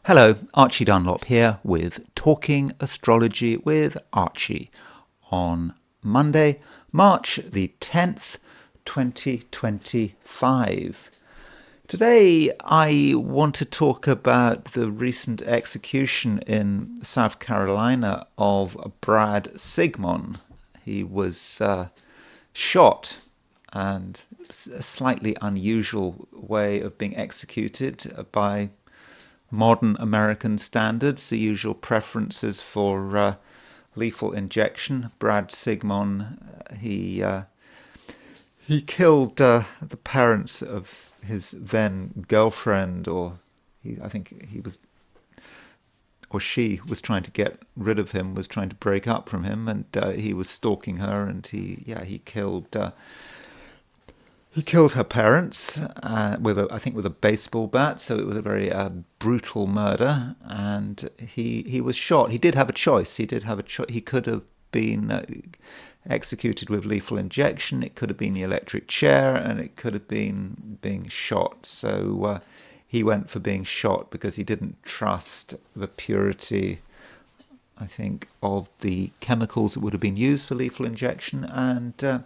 Hello, Archie Dunlop here with Talking Astrology with Archie on Monday, March the 10th, 2025. Today I want to talk about the recent execution in South Carolina of Brad Sigmon. He was shot, and a slightly unusual way of being executed by modern American standards. The usual preferences for lethal injection. Brad Sigmon, he killed the parents of his then girlfriend, I think he was, or she was trying to get rid of him, was trying to break up from him, and he was stalking her, and he killed. He killed her parents with a baseball bat. So it was a very brutal murder, and he was shot. He did have a choice. He could have been executed with lethal injection. It could have been the electric chair, and it could have been being shot. So he went for being shot because he didn't trust the purity, I think, of the chemicals that would have been used for lethal injection. And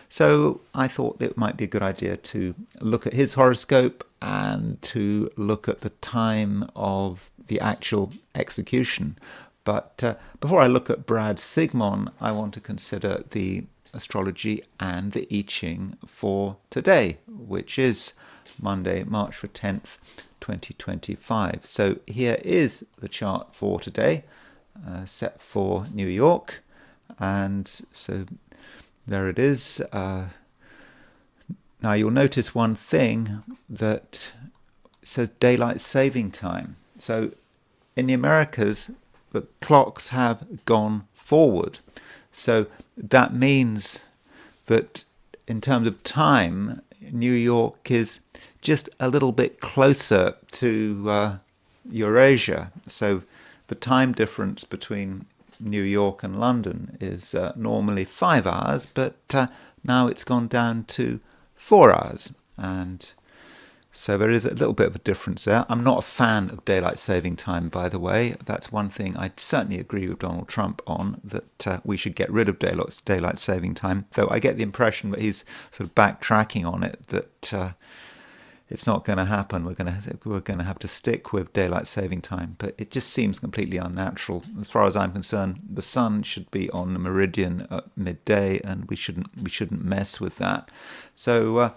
so I thought it might be a good idea to look at his horoscope and to look at the time of the actual execution. But before I look at Brad Sigmon, I want to consider the astrology and the I Ching for today, which is Monday, March the 10th, 2025. So here is the chart for today. Set for New York, and so there it is. Now you'll notice one thing, that it says daylight saving time. So in the Americas, the clocks have gone forward. So that means that in terms of time, New York is just a little bit closer to Eurasia. So the time difference between New York and London is normally 5 hours, but now it's gone down to 4 hours. And so there is a little bit of a difference there. I'm not a fan of daylight saving time, by the way. That's one thing I certainly agree with Donald Trump on, that we should get rid of daylight saving time, though I get the impression that he's sort of backtracking on it, that it's not going to happen. We're going to have to stick with daylight saving time, but it just seems completely unnatural. As far as I'm concerned, the sun should be on the meridian at midday, and we shouldn't mess with that. So,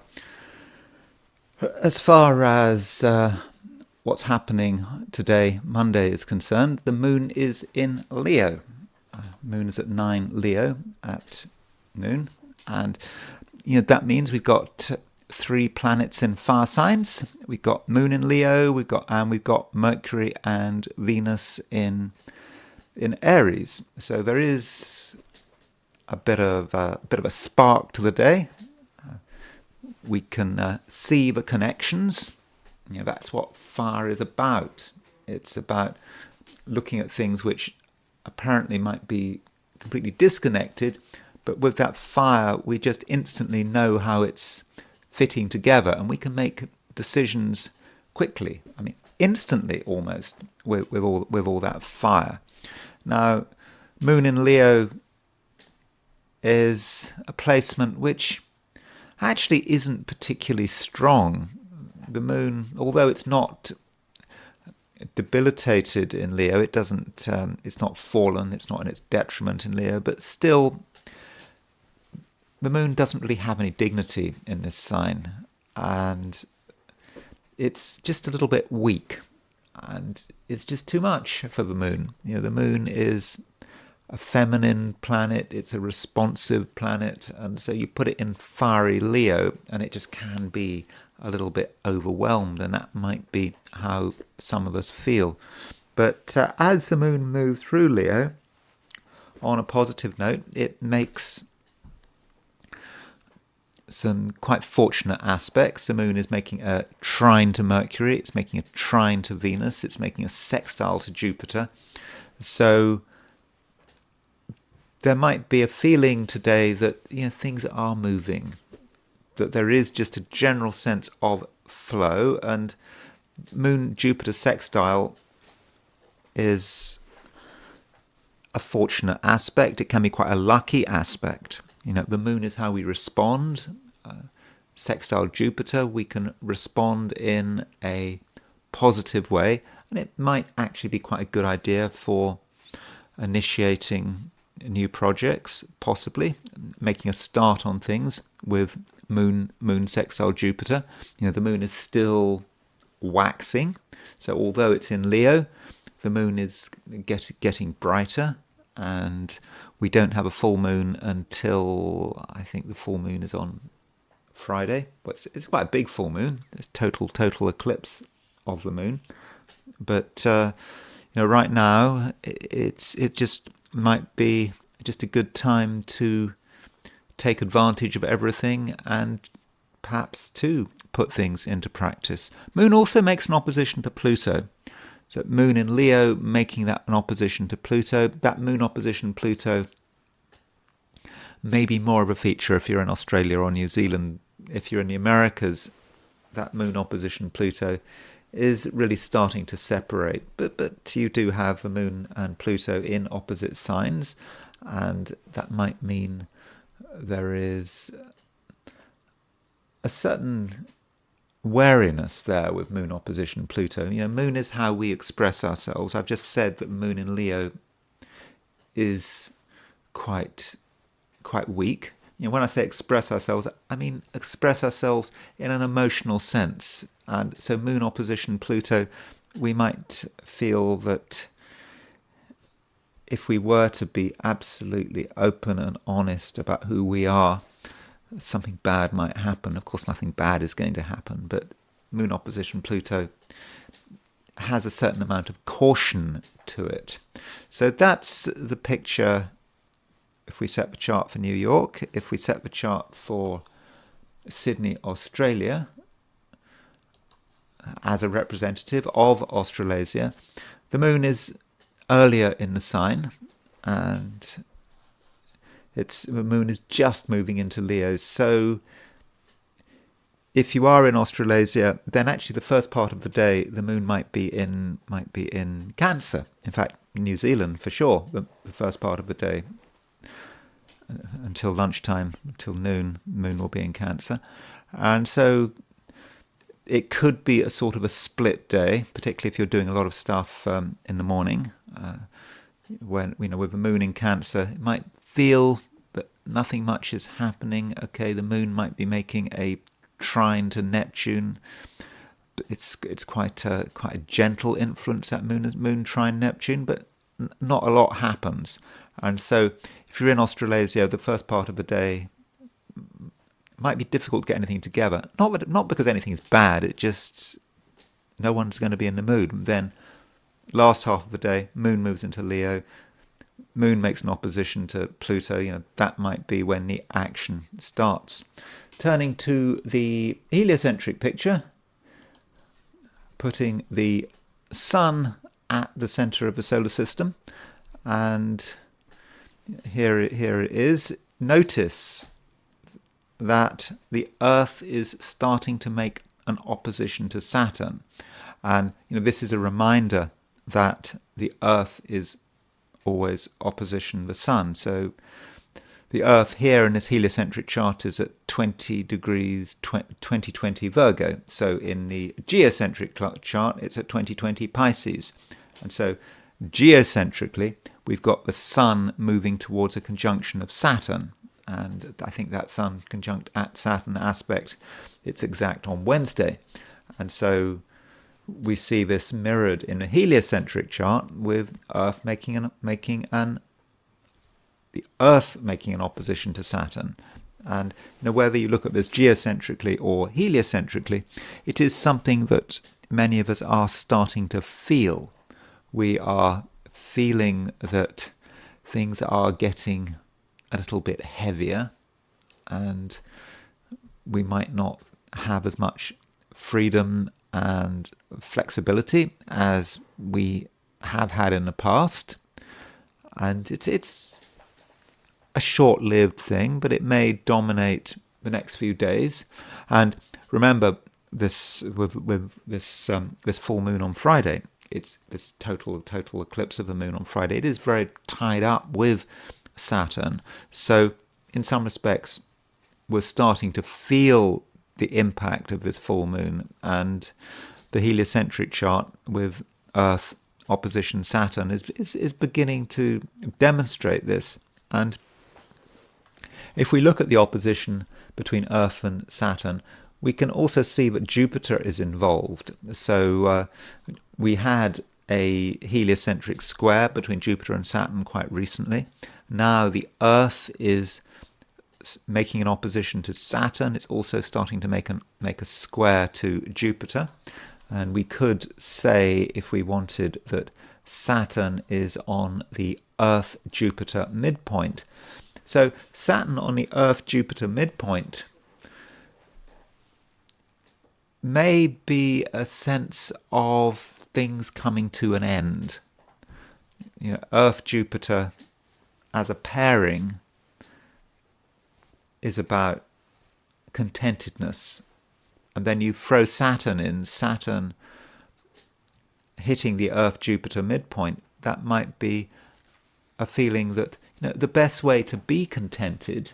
as far as what's happening today, Monday, is concerned, the moon is in Leo. Moon is at 9 Leo at noon, and that means we've got 3 planets in fire signs. We've got Moon in Leo. We've got Mercury and Venus in Aries. So there is a bit of a spark to the day. We can see the connections. That's what fire is about. It's about looking at things which apparently might be completely disconnected, but with that fire, we just instantly know how it's fitting together, and we can make decisions quickly. I mean, instantly almost, with all that fire. Now, Moon in Leo is a placement which actually isn't particularly strong. The Moon, although it's not debilitated in Leo, it doesn't. It's not fallen. It's not in its detriment in Leo, but still, the Moon doesn't really have any dignity in this sign, and it's just a little bit weak, and it's just too much for the Moon. The Moon is a feminine planet, it's a responsive planet, and so you put it in fiery Leo, and it just can be a little bit overwhelmed, and that might be how some of us feel. But as the Moon moves through Leo, on a positive note, it makes some quite fortunate aspects. The Moon is making a trine to Mercury, it's making a trine to Venus, it's making a sextile to Jupiter. So there might be a feeling today that things are moving, that there is just a general sense of flow, and Moon Jupiter sextile is a fortunate aspect. It can be quite a lucky aspect. The moon is how we respond. Sextile Jupiter, we can respond in a positive way, and it might actually be quite a good idea for initiating new projects, possibly making a start on things with moon sextile Jupiter. The moon is still waxing, so although it's in Leo, the moon is getting brighter, and we don't have a full moon until, I think the full moon is on Friday. It's quite a big full moon. It's total eclipse of the moon. But right now it just might be just a good time to take advantage of everything and perhaps to put things into practice. Moon also makes an opposition to Pluto. So moon in Leo making that an opposition to Pluto. That moon opposition Pluto may be more of a feature if you're in Australia or New Zealand. If you're in the Americas, that moon opposition Pluto is really starting to separate. But you do have the moon and Pluto in opposite signs, and that might mean there is a certain wariness there with moon opposition Pluto. Moon is how we express ourselves. I've just said that moon in Leo is quite weak. When I say express ourselves, I mean express ourselves in an emotional sense. And so moon opposition Pluto, we might feel that if we were to be absolutely open and honest about who we are, something bad might happen. Of course, nothing bad is going to happen, but moon opposition Pluto has a certain amount of caution to it. So that's the picture if we set the chart for New York. If we set the chart for Sydney, Australia, as a representative of Australasia, the moon is earlier in the sign, and the moon is just moving into Leo. So if you are in Australasia, then actually the first part of the day the moon might be in Cancer. In fact, New Zealand for sure, the first part of the day until lunchtime, until noon, moon will be in Cancer. And so it could be a sort of a split day, particularly if you're doing a lot of stuff in the morning. When with the moon in Cancer, it might feel that nothing much is happening. Okay, the moon might be making a trine to Neptune. It's quite a gentle influence, that moon trine Neptune, but not a lot happens. And so if you're in Australasia, the first part of the day might be difficult to get anything together. Not because anything is bad, it just no one's going to be in the mood. Then last half of the day, moon moves into Leo, moon makes an opposition to Pluto. That might be when the action starts. Turning to the heliocentric picture, putting the sun at the center of the solar system, and here it is. Notice that the Earth is starting to make an opposition to Saturn, and this is a reminder that the Earth is always opposition the Sun. So the Earth here in this heliocentric chart is at 20 degrees 2020 Virgo. So in the geocentric chart, it's at 2020 Pisces. And so geocentrically, we've got the Sun moving towards a conjunction of Saturn. And I think that Sun conjunct at Saturn aspect, it's exact on Wednesday. And so we see this mirrored in a heliocentric chart with Earth making an opposition to Saturn. And whether you look at this geocentrically or heliocentrically, it is something that many of us are starting to feel. We are feeling that things are getting a little bit heavier, and we might not have as much freedom and flexibility as we have had in the past. And it's a short-lived thing, but it may dominate the next few days. And remember, this with this full moon on Friday, it's this total eclipse of the moon on Friday. It is very tied up with Saturn. So in some respects, we're starting to feel the impact of this full moon, and the heliocentric chart with Earth opposition Saturn is beginning to demonstrate this. And if we look at the opposition between Earth and Saturn, we can also see that Jupiter is involved. So we had a heliocentric square between Jupiter and Saturn quite recently. Now the Earth is making an opposition to Saturn. It's also starting to make a square to Jupiter. And we could say, if we wanted, that Saturn is on the Earth-Jupiter midpoint. So Saturn on the Earth-Jupiter midpoint may be a sense of things coming to an end. Earth-Jupiter as a pairing is about contentedness. And then you throw Saturn in, Saturn hitting the Earth-Jupiter midpoint. That might be a feeling that the best way to be contented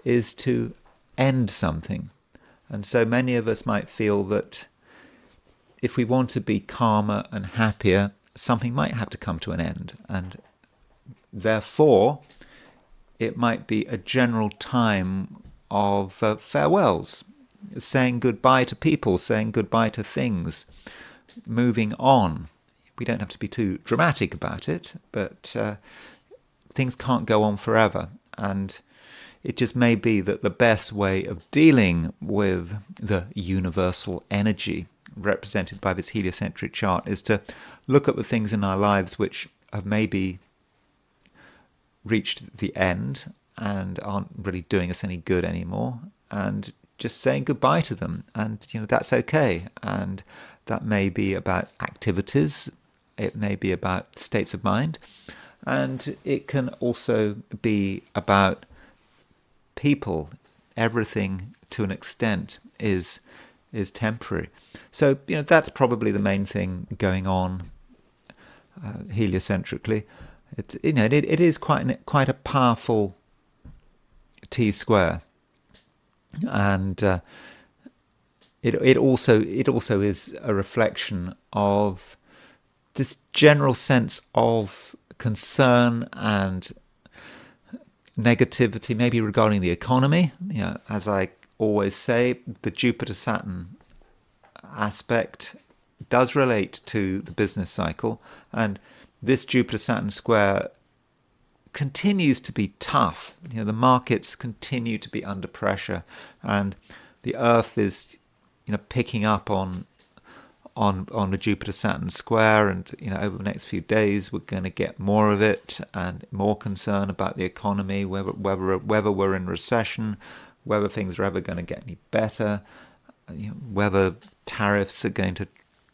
is to end something. And so many of us might feel that if we want to be calmer and happier, something might have to come to an end. And therefore, it might be a general time of farewells, saying goodbye to people, saying goodbye to things, moving on. We don't have to be too dramatic about it, but things can't go on forever. And it just may be that the best way of dealing with the universal energy represented by this heliocentric chart is to look at the things in our lives which have maybe reached the end and aren't really doing us any good anymore, and just saying goodbye to them. And that's okay. And that may be about activities, it may be about states of mind, and it can also be about people. Everything to an extent is temporary. So that's probably the main thing going on heliocentrically. It is quite a powerful T square, and it also is a reflection of this general sense of concern and negativity, maybe regarding the economy. As I always say, the Jupiter-Saturn aspect does relate to the business cycle, and this Jupiter-Saturn square continues to be tough. The markets continue to be under pressure, and the Earth is picking up on the Jupiter-Saturn square, and over the next few days we're going to get more of it, and more concern about the economy, whether we're in recession, whether things are ever going to get any better, whether tariffs are going to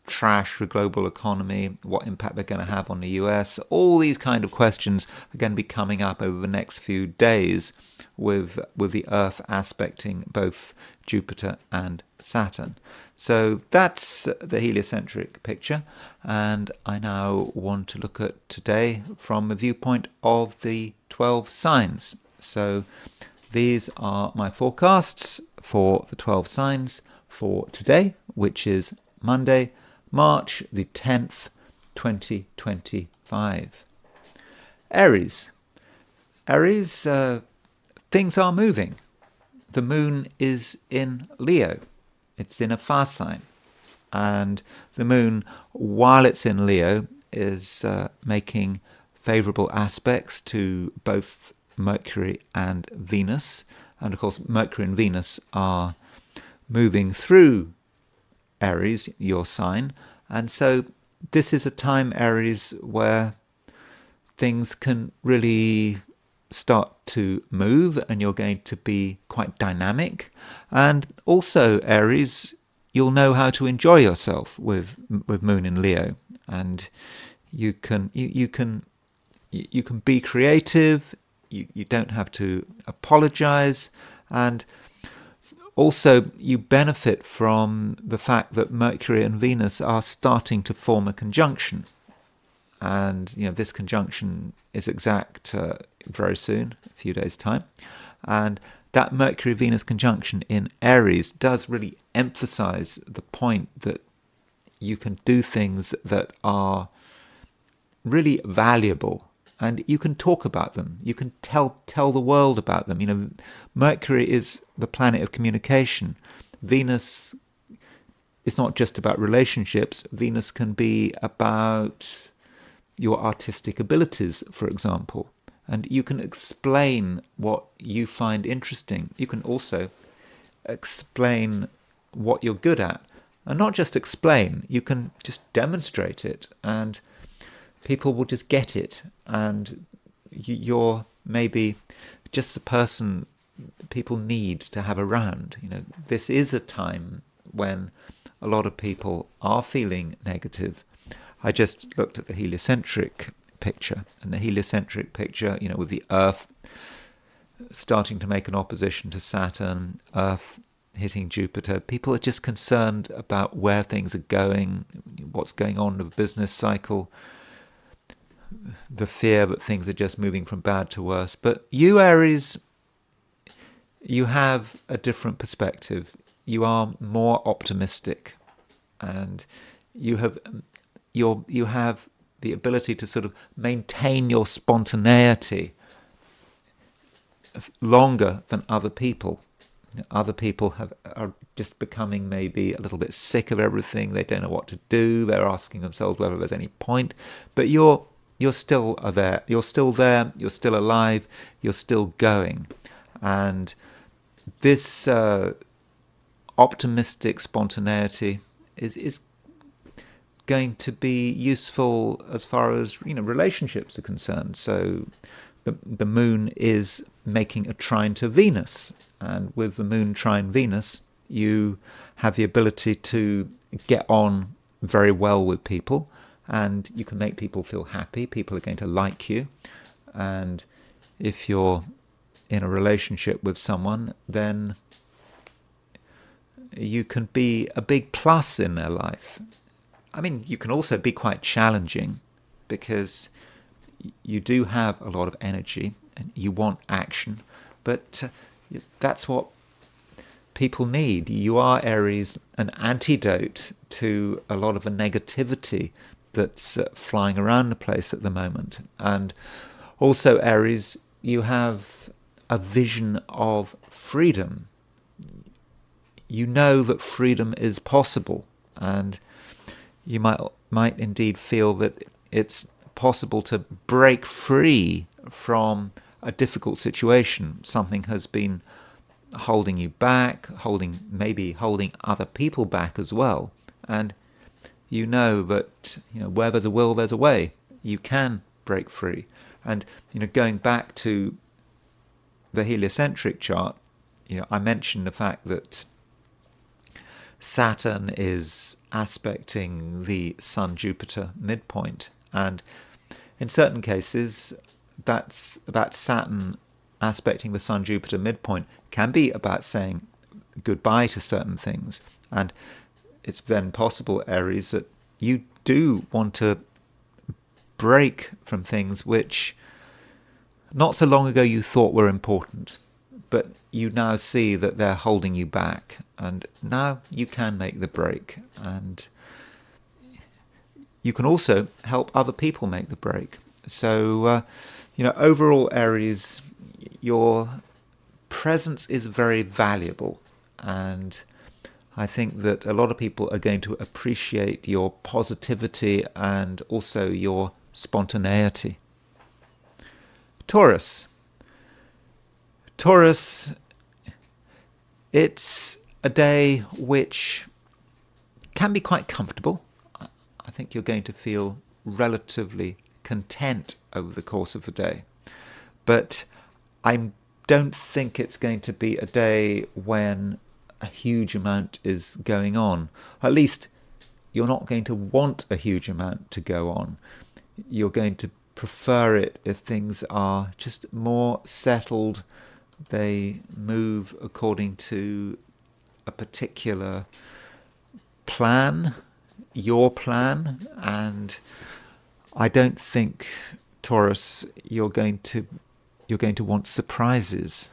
trash the global economy, what impact they're going to have on the US. All these kind of questions are going to be coming up over the next few days with the Earth aspecting both Jupiter and Saturn. So that's the heliocentric picture, and I now want to look at today from the viewpoint of the 12 signs. So these are my forecasts for the 12 signs for today, which is Monday, March the 10th, 2025. Aries. Aries, things are moving. The moon is in Leo. It's in a fast sign. And the moon, while it's in Leo, is making favourable aspects to both Mercury and Venus. And of course, Mercury and Venus are moving through Aries, your sign. And so this is a time, Aries, where things can really start to move, and you're going to be quite dynamic. And also, Aries, you'll know how to enjoy yourself with Moon in Leo, and you can be creative. You don't have to apologize, and also, you benefit from the fact that Mercury and Venus are starting to form a conjunction. And, this conjunction is exact very soon, a few days' time. And that Mercury-Venus conjunction in Aries does really emphasize the point that you can do things that are really valuable, and you can talk about them. You can tell the world about them. Mercury is the planet of communication. Venus is not just about relationships. Venus can be about your artistic abilities, for example. And you can explain what you find interesting. You can also explain what you're good at. And not just explain, you can just demonstrate it, and people will just get it. And you're maybe just the person people need to have around. This is a time when a lot of people are feeling negative. I just looked at the heliocentric picture, and the heliocentric picture, with the Earth starting to make an opposition to Saturn, Earth hitting Jupiter. People are just concerned about where things are going, what's going on in the business cycle, the fear that things are just moving from bad to worse. But you, Aries, you have a different perspective. You are more optimistic, and you have the ability to sort of maintain your spontaneity longer than other people. Other people are just becoming maybe a little bit sick of everything. They don't know what to do. They're asking themselves whether there's any point. But you're still there. You're still there. You're still alive. You're still going. And this optimistic spontaneity is going to be useful as far as relationships are concerned. So the moon is making a trine to Venus, and with the moon trine Venus, you have the ability to get on very well with people, and you can make people feel happy. People are going to like you, and if you're in a relationship with someone, then you can be a big plus in their life. I mean, you can also be quite challenging, because you do have a lot of energy and you want action, but that's what people need. You are, Aries, an antidote to a lot of the negativity that's flying around the place at the moment. And also, Aries, you have a vision of freedom. You know that freedom is possible, and you might indeed feel that it's possible to break free from a difficult situation. Something has been holding you back, maybe holding other people back as well. And you know that where there's a will, there's a way. You can break free. And going back to the heliocentric chart, I mentioned the fact that Saturn is aspecting the Sun-Jupiter midpoint, and in certain cases, that's about Saturn aspecting the Sun-Jupiter midpoint can be about saying goodbye to certain things. And it's then possible, Aries, that you do want to break from things which not so long ago you thought were important, but you now see that they're holding you back, and now you can make the break. And you can also help other people make the break. So, overall, Aries, your presence is very valuable, and I think that a lot of people are going to appreciate your positivity and also your spontaneity. Taurus, it's a day which can be quite comfortable. I think you're going to feel relatively content over the course of the day. But I don't think it's going to be a day when a huge amount is going on. At least you're not going to want a huge amount to go on. You're going to prefer it if things are just more settled. They move according to a particular plan, your plan, and I don't think, Taurus, you're going to want surprises.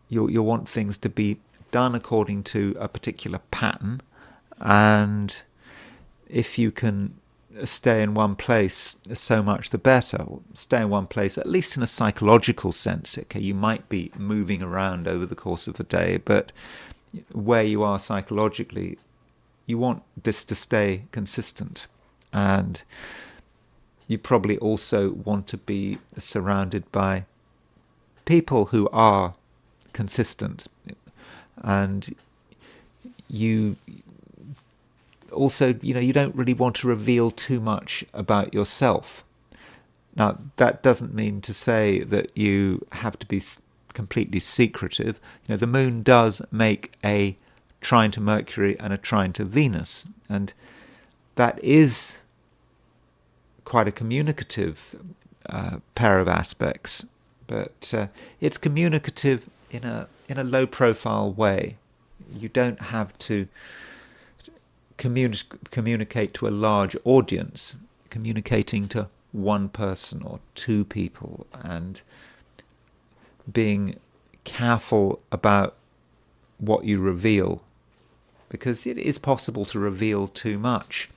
You'll want things to be done according to a particular pattern, and if you can stay in one place, so much the better. Stay in one place, at least in a psychological sense. Okay, you might be moving around over the course of a day, but where you are psychologically, you want this to stay consistent. And you probably also want to be surrounded by people who are consistent. And you also, you don't really want to reveal too much about yourself. Now, that doesn't mean to say that you have to be completely secretive. The moon does make a trine to Mercury and a trine to Venus, and that is quite a communicative pair of aspects, but it's communicative in a low-profile way. You don't have to communicate to a large audience. Communicating to one person or two people, and being careful about what you reveal, because it is possible to reveal too much,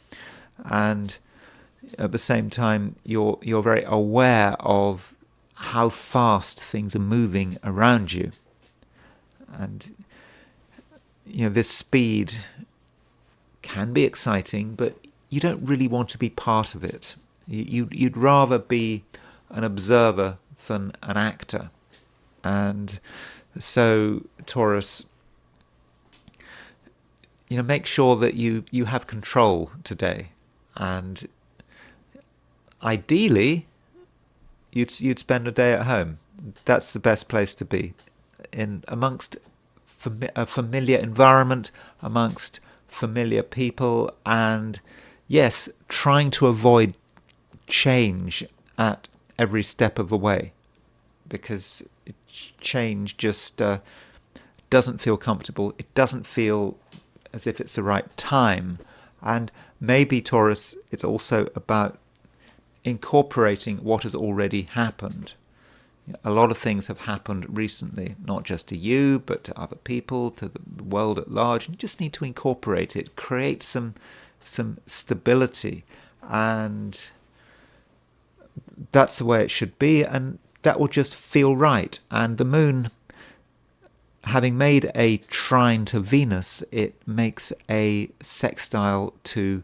and at the same time you're very aware of how fast things are moving around you, and this speed can be exciting, but you don't really want to be part of it. You'd rather be an observer than an actor. And so, Taurus, make sure that you have control today, and ideally you'd spend a day at home. That's the best place to be, in amongst a familiar environment, amongst familiar people, and yes, trying to avoid change at every step of the way, because change just doesn't feel comfortable. It doesn't feel as if it's the right time. And maybe, Taurus, it's also about incorporating what has already happened. A lot of things have happened recently, not just to you, but to other people, to the world at large. You just need to incorporate it, create some stability, and that's the way it should be, and that will just feel right. And the moon, having made a trine to Venus, it makes a sextile to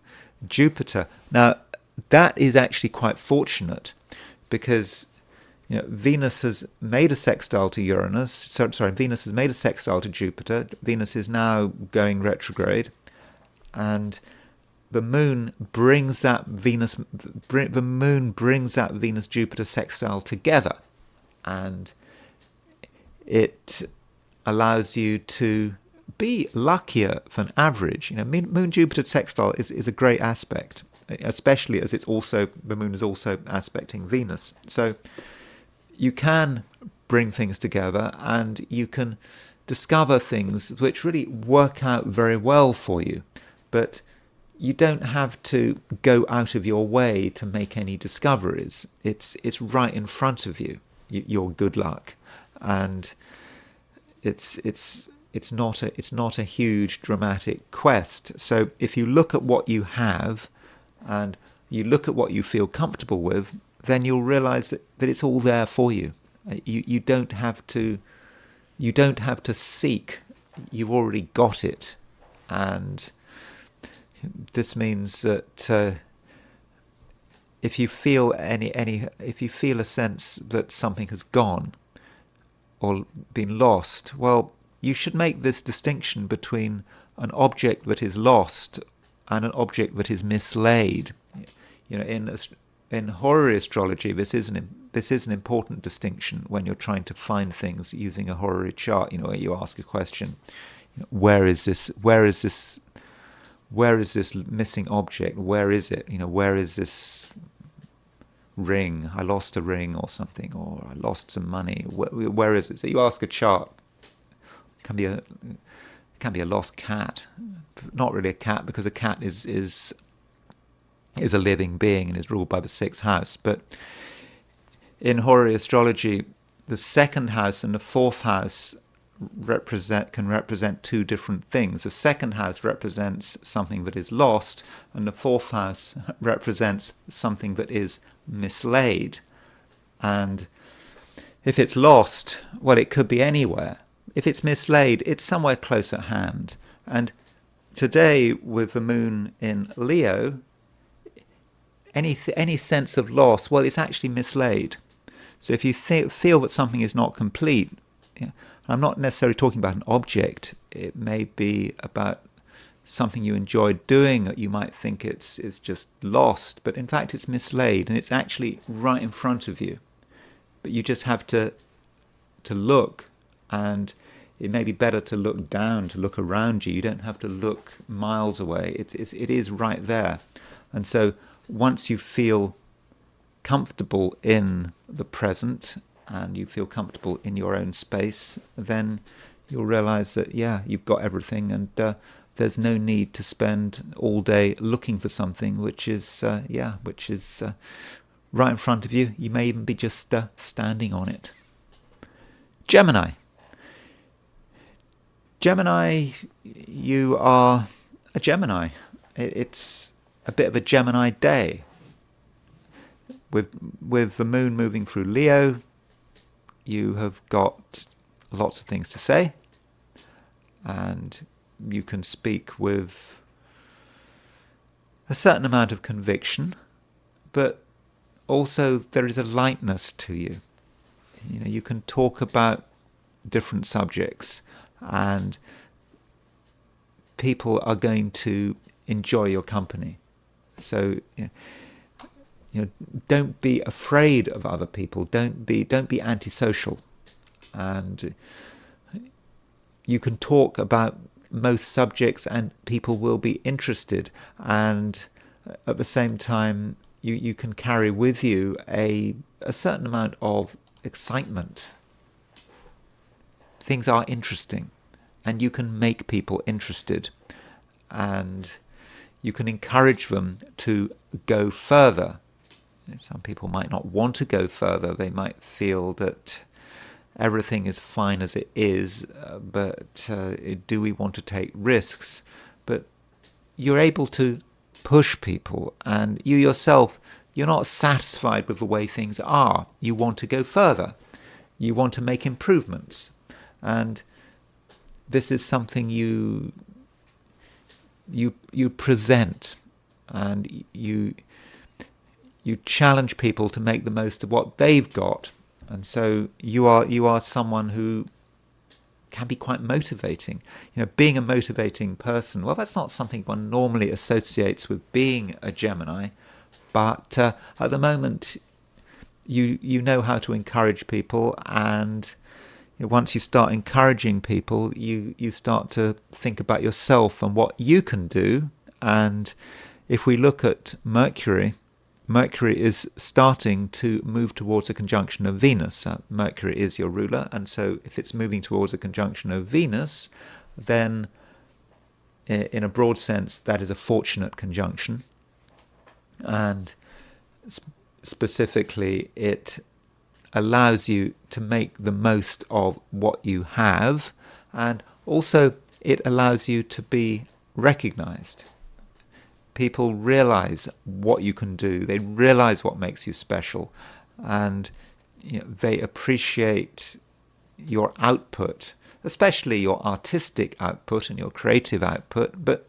Jupiter. Now, that is actually quite fortunate, because Venus has made a sextile to Uranus. Venus has made a sextile to Jupiter. Venus is now going retrograde, and the moon brings that Venus Jupiter sextile together, and it allows you to be luckier than average. Moon Jupiter sextile is a great aspect, especially as the moon is also aspecting Venus. So you can bring things together, and you can discover things which really work out very well for you. But you don't have to go out of your way to make any discoveries. It's right in front of you, your good luck, and it's not a huge dramatic quest. So if you look at what you have, and you look at what you feel comfortable with, then you'll realize that it's all there for you. You don't have to seek. You've already got it, and this means that if you feel a sense that something has gone or been lost, well, you should make this distinction between an object that is lost and an object that is mislaid. In horary astrology, this is an important distinction when you're trying to find things using a horary chart. Where you ask a question: where is this missing object? Where is it? Where is this ring? I lost a ring or something, or I lost some money. Where is it? So you ask a chart. Can can be a lost cat. Not really a cat, because a cat is a living being and is ruled by the sixth house. But in horary astrology, the second house and the fourth house can represent two different things. The second house represents something that is lost, and the fourth house represents something that is mislaid. And if it's lost, well, it could be anywhere. If it's mislaid, it's somewhere close at hand. And today, with the moon in Leo, any sense of loss, well, it's actually mislaid. So if you feel that something is not complete, I'm not necessarily talking about an object. It may be about something you enjoyed doing that you might think it's just lost, but in fact it's mislaid and it's actually right in front of you. But you just have to look, and it may be better to look down, to look around you. You don't have to look miles away. It is right there. And so once you feel comfortable in the present and you feel comfortable in your own space, then you'll realize that, you've got everything, and there's no need to spend all day looking for something which is right in front of you. You may even be just standing on it. Gemini. Gemini, you are a Gemini. It's a bit of a Gemini day. With the moon moving through Leo, you have got lots of things to say, and you can speak with a certain amount of conviction, but also there is a lightness to you. You can talk about different subjects, and people are going to enjoy your company. So don't be afraid of other people. Don't be antisocial, and you can talk about most subjects and people will be interested, and at the same time you can carry with you a certain amount of excitement. Things are interesting, and you can make people interested, and you can encourage them to go further. Some people might not want to go further. They might feel that everything is fine as it is, but do we want to take risks? But you're able to push people, and you yourself, you're not satisfied with the way things are. You want to go further. You want to make improvements. And this is something you present, and you challenge people to make the most of what they've got. And so you are someone who can be quite motivating. Being a motivating person, well, that's not something one normally associates with being a Gemini, but at the moment you know how to encourage people, and once you start encouraging people, you start to think about yourself and what you can do. And if we look at Mercury is starting to move towards a conjunction of Venus. Mercury is your ruler, and so if it's moving towards a conjunction of Venus, then in a broad sense that is a fortunate conjunction. And specifically, it allows you to make the most of what you have, and also it allows you to be recognized. People realize what you can do. They realize what makes you special, and they appreciate your output, especially your artistic output and your creative output. But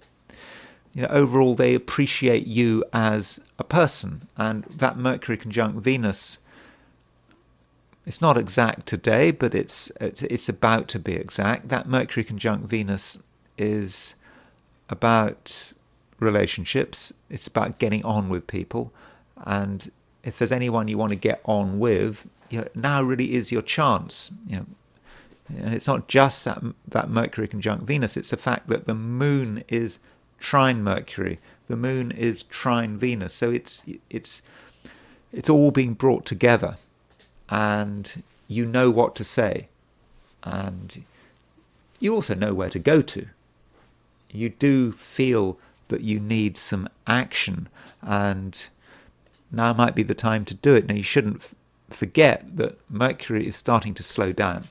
overall, they appreciate you as a person. And that Mercury conjunct Venus, it's not exact today, but it's about to be exact. That Mercury conjunct Venus is about relationships. It's about getting on with people, and if there's anyone you want to get on with, now really is your chance. And it's not just that Mercury conjunct Venus, it's the fact that the moon is trine Mercury, the moon is trine Venus, so it's all being brought together, and you know what to say, and you also know where to go to. you do feel that you need some action, and now might be the time to do it. Now, you shouldn't forget that Mercury is starting to slow down.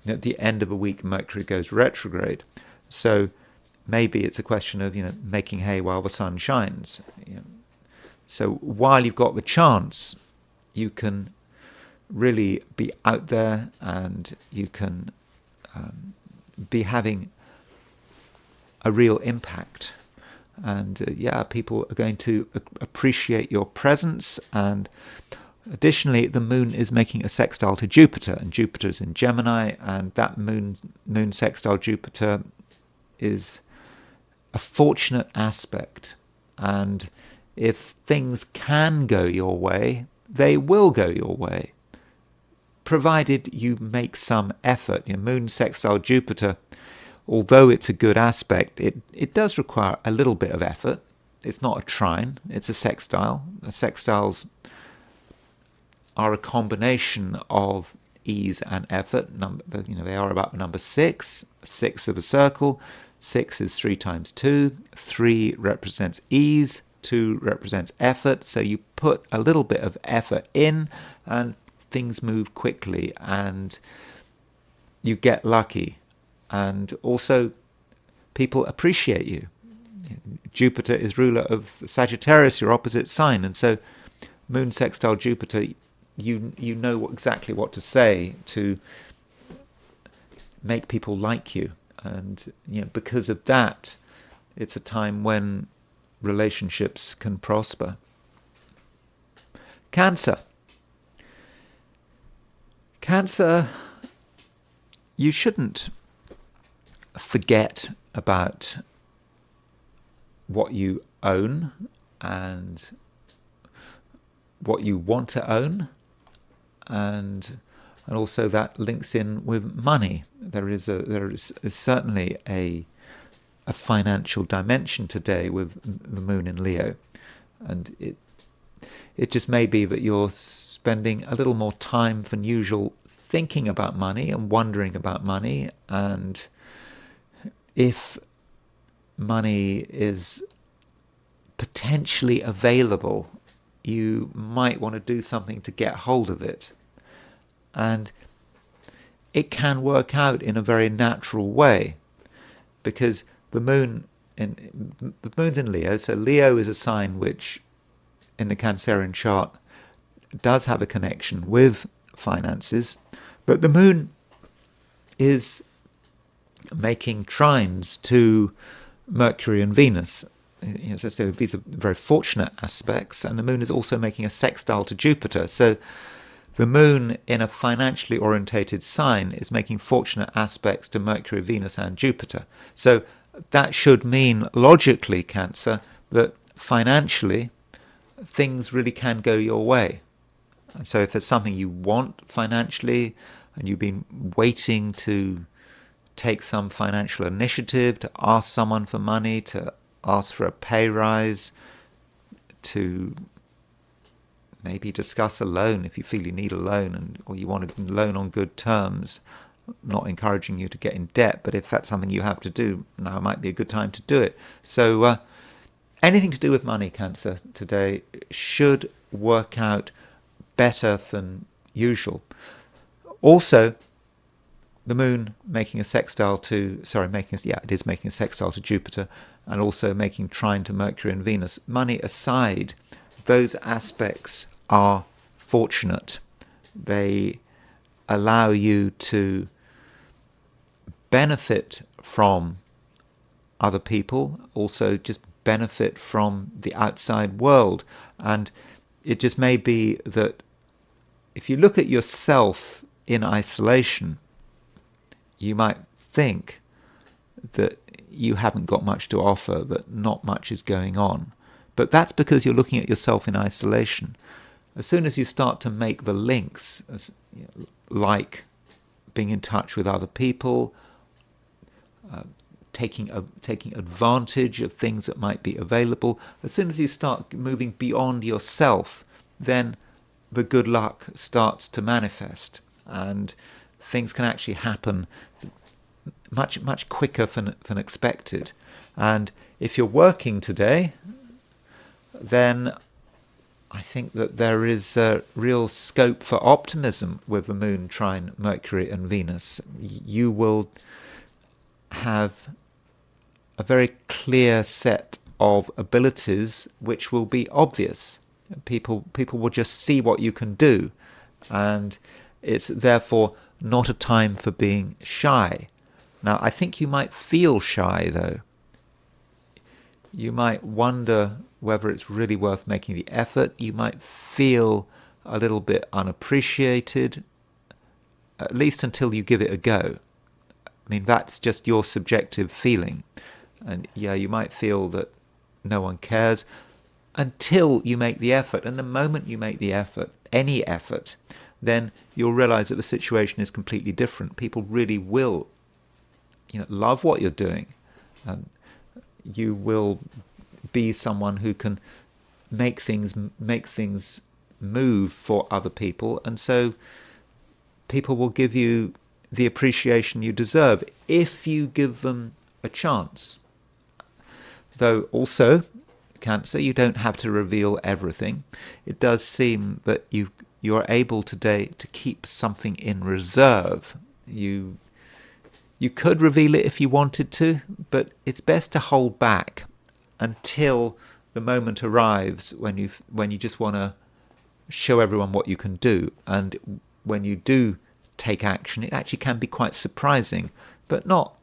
At the end of a week, Mercury goes retrograde. So maybe it's a question of, making hay while the sun shines. So while you've got the chance, you can really be out there, and you can be having a real impact. And people are going to appreciate your presence. And additionally, the moon is making a sextile to Jupiter, and Jupiter's in Gemini, and that moon sextile Jupiter is a fortunate aspect. And if things can go your way, they will go your way, provided you make some effort. Moon sextile Jupiter, although it's a good aspect, it does require a little bit of effort. It's not a trine, it's a sextile. The sextiles are a combination of ease and effort. They are about the number 6, 6 of a circle. 6 is 3 times 2. 3 represents ease. 2 represents effort. So you put a little bit of effort in, and things move quickly, and you get lucky. And also, people appreciate you. Jupiter is ruler of Sagittarius, your opposite sign, and so moon sextile Jupiter, you know exactly what to say to make people like you. And because of that, it's a time when relationships can prosper. Cancer, you shouldn't forget about what you own and what you want to own, and also that links in with money. There is certainly a financial dimension today with the moon in Leo, and it just may be that you're spending a little more time than usual thinking about money and wondering about money. And if money is potentially available, you might want to do something to get hold of it. And it can work out in a very natural way, because the moon's in Leo. So Leo is a sign which, in the Cancerian chart, does have a connection with finances, but the moon is making trines to Mercury and Venus. So these are very fortunate aspects, and the moon is also making a sextile to Jupiter. So the moon in a financially orientated sign is making fortunate aspects to Mercury, Venus, and Jupiter. So that should mean, logically, Cancer, that financially things really can go your way. And so if there's something you want financially, and you've been waiting to take some financial initiative, to ask someone for money, to ask for a pay rise, to maybe discuss a loan if you feel you need a loan, or you want a loan on good terms. Not encouraging you to get in debt, but if that's something you have to do, now might be a good time to do it. So anything to do with money, Cancer, today should work out better than usual. Also, the moon making a sextile to, it is making a sextile to Jupiter, and also making trine to Mercury and Venus. Money aside, those aspects are fortunate. They allow you to benefit from other people, also just benefit from the outside world. And it just may be that if you look at yourself in isolation, you might think that you haven't got much to offer, that not much is going on. But that's because you're looking at yourself in isolation. As soon as you start to make the links, like being in touch with other people, taking advantage of things that might be available, as soon as you start moving beyond yourself, then the good luck starts to manifest, and things can actually happen much quicker than expected. And if you're working today, then I think that there is a real scope for optimism with the moon trine Mercury and Venus. You will have a very clear set of abilities which will be obvious. People will just see what you can do, and it's therefore not a time for being shy. Now, I think you might feel shy, though. You might wonder whether it's really worth making the effort. You might feel a little bit unappreciated, at least until you give it a go. I mean, that's just your subjective feeling. And yeah, you might feel that no one cares until you make the effort. And the moment you make the effort, any effort, then you'll realize that the situation is completely different. People really will, love what you're doing. You will be someone who can make things move for other people, and so people will give you the appreciation you deserve if you give them a chance. Though also, Cancer, you don't have to reveal everything. It does seem that you're able today to keep something in reserve. You could reveal it if you wanted to, but it's best to hold back until the moment arrives when you just want to show everyone what you can do. And when you do take action, it actually can be quite surprising, but not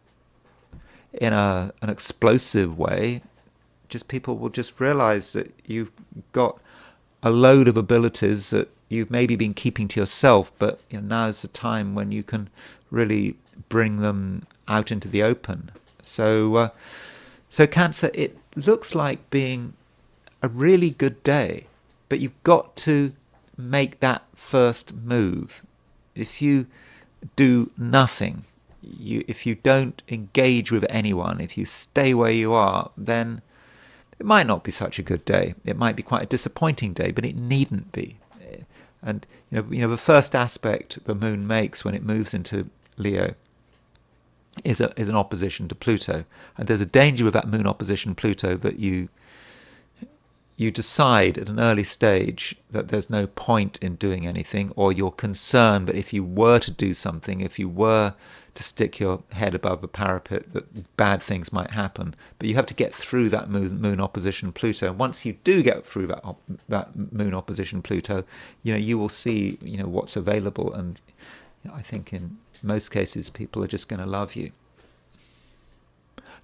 in an explosive way. Just people will just realize that you've got a load of abilities that you've maybe been keeping to yourself, but now's the time when you can really bring them out into the open. So Cancer, it looks like being a really good day, but you've got to make that first move. If you do nothing, if you don't engage with anyone, if you stay where you are, then it might not be such a good day. It might be quite a disappointing day, but it needn't be. And the first aspect the moon makes when it moves into Leo is an opposition to Pluto, and there's a danger with that moon opposition Pluto that you decide at an early stage that there's no point in doing anything, or you're concerned that if you were to do something, if you were to stick your head above the parapet, that bad things might happen. But you have to get through that moon opposition Pluto. And once you do get through that moon opposition Pluto, you will see what's available, and I think in most cases people are just going to love you.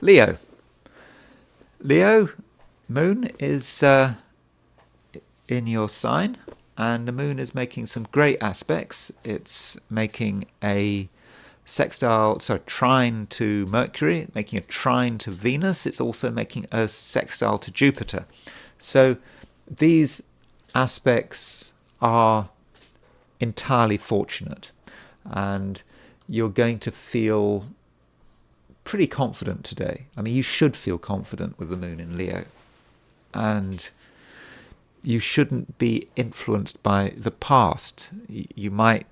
Leo, moon is in your sign, and the moon is making some great aspects. It's making a trine to Mercury, making a trine to Venus. It's also making a sextile to Jupiter. So these aspects are entirely fortunate, and you're going to feel pretty confident today. I mean, you should feel confident with the moon in Leo, and you shouldn't be influenced by the past. You might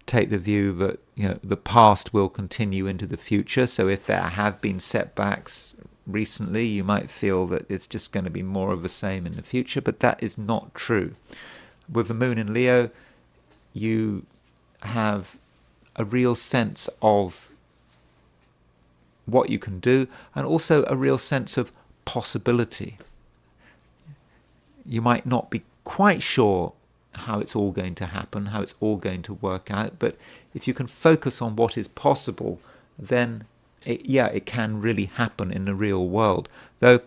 take the view that the past will continue into the future. So if there have been setbacks recently, you might feel that it's just going to be more of the same in the future, but that is not true. With the moon in Leo, you have a real sense of what you can do, and also a real sense of possibility. You might not be quite sure how it's all going to happen, how it's all going to work out, but if you can focus on what is possible, then it can really happen in the real world. Though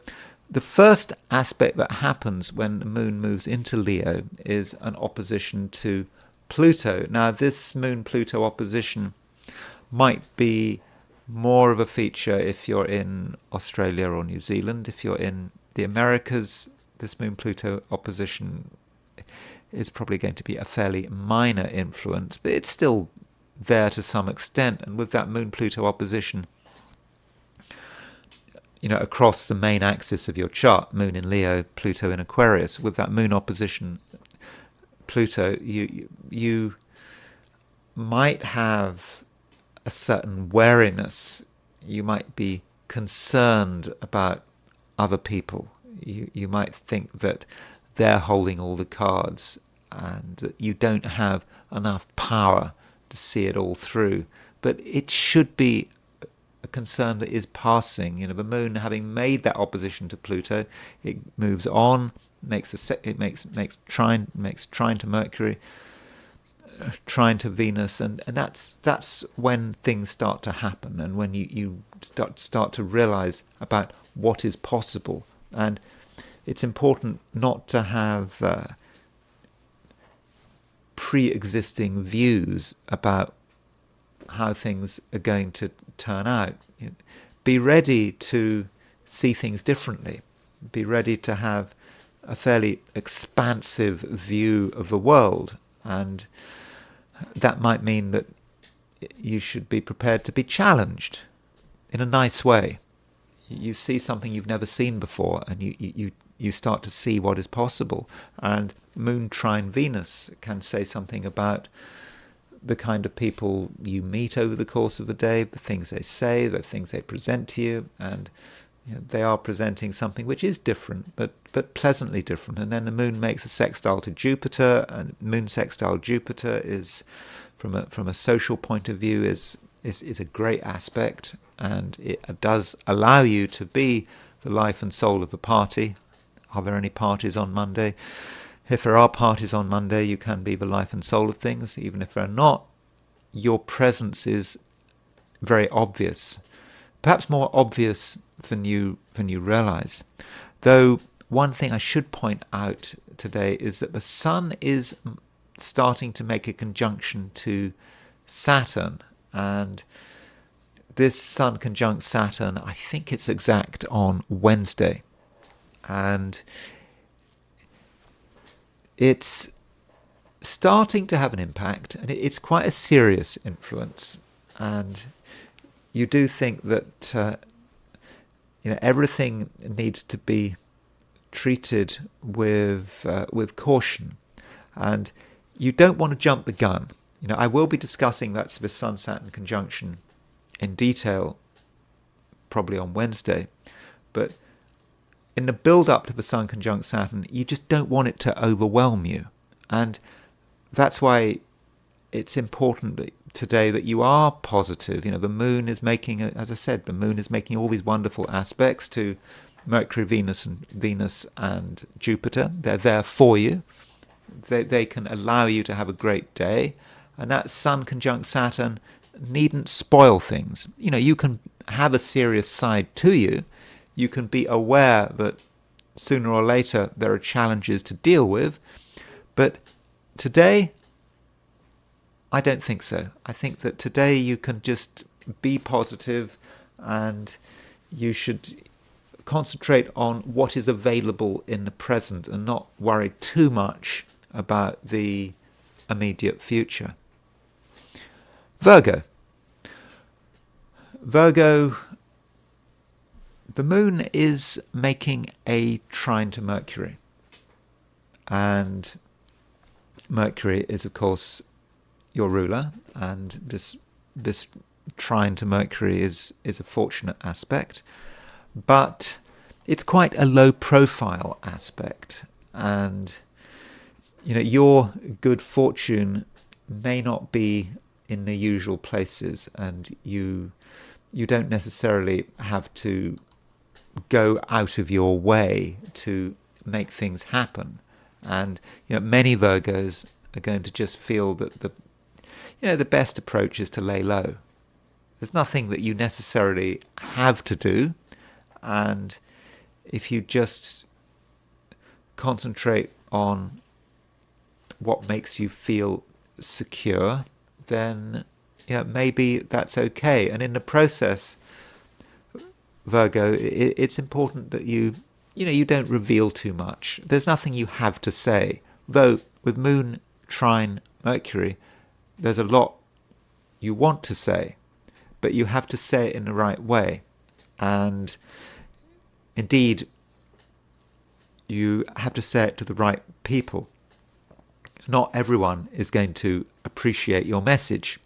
the first aspect that happens when the moon moves into Leo is an opposition to Pluto. Now, this moon-Pluto opposition might be more of a feature if you're in Australia or New Zealand. If you're in the Americas, this moon-Pluto opposition is probably going to be a fairly minor influence, but it's still there to some extent. And with that moon-Pluto opposition, across the main axis of your chart, moon in Leo, Pluto in Aquarius, with that moon opposition Pluto, you might have a a certain wariness. You might be concerned about other people. You might think that they're holding all the cards and that you don't have enough power to see it all through. But it should be a concern that is passing. You know, the moon, having made that opposition to Pluto, it moves on, makes trine to Mercury, trine to Venus, and that's when things start to happen, and when you start to realize about what is possible. And it's important not to have pre-existing views about how things are going to turn out. Be ready to see things differently. Be ready to have a fairly expansive view of the world, and that might mean that you should be prepared to be challenged in a nice way. You see something you've never seen before, and you start to see what is possible. And Moon trine Venus can say something about the kind of people you meet over the course of the day, the things they say, the things they present to you, and they are presenting something which is different, but pleasantly different. And then the moon makes a sextile to Jupiter, and moon sextile Jupiter is, from a social point of view, is a great aspect, and it does allow you to be the life and soul of the party. Are there any parties on Monday? If there are parties on Monday, you can be the life and soul of things. Even if there are not, your presence is very obvious, perhaps more obvious than you realize. Though one thing I should point out today is that the Sun is starting to make a conjunction to Saturn, and this Sun conjunct Saturn, I think it's exact on Wednesday, and it's starting to have an impact, and it's quite a serious influence. And you do think that everything needs to be treated with caution, and you don't want to jump the gun. I will be discussing that the Sun-Saturn conjunction in detail probably on Wednesday, but in the build-up to the Sun conjunct Saturn, you just don't want it to overwhelm you. And that's why it's important today that you are positive. The moon is making, as I said, the moon is making all these wonderful aspects to Mercury, Venus and Jupiter. They're there for you. They can allow you to have a great day. And that Sun conjunct Saturn needn't spoil things. You can have a serious side to you. You can be aware that sooner or later there are challenges to deal with. But today, I don't think so. I think that today you can just be positive, and you should concentrate on what is available in the present and not worry too much about the immediate future. Virgo, the moon is making a trine to Mercury, and Mercury is, of course, your ruler, and this trine to Mercury is a fortunate aspect, but it's quite a low profile aspect, and your good fortune may not be in the usual places, and you don't necessarily have to go out of your way to make things happen. And many Virgos are going to just feel that the best approach is to lay low. There's nothing that you necessarily have to do, and if you just concentrate on what makes you feel secure, then maybe that's okay. And in the process, Virgo, it's important that you don't reveal too much. There's nothing you have to say. Though with Moon trine Mercury, there's a lot you want to say, but you have to say it in the right way. And indeed, you have to say it to the right people. Not everyone is going to appreciate your message.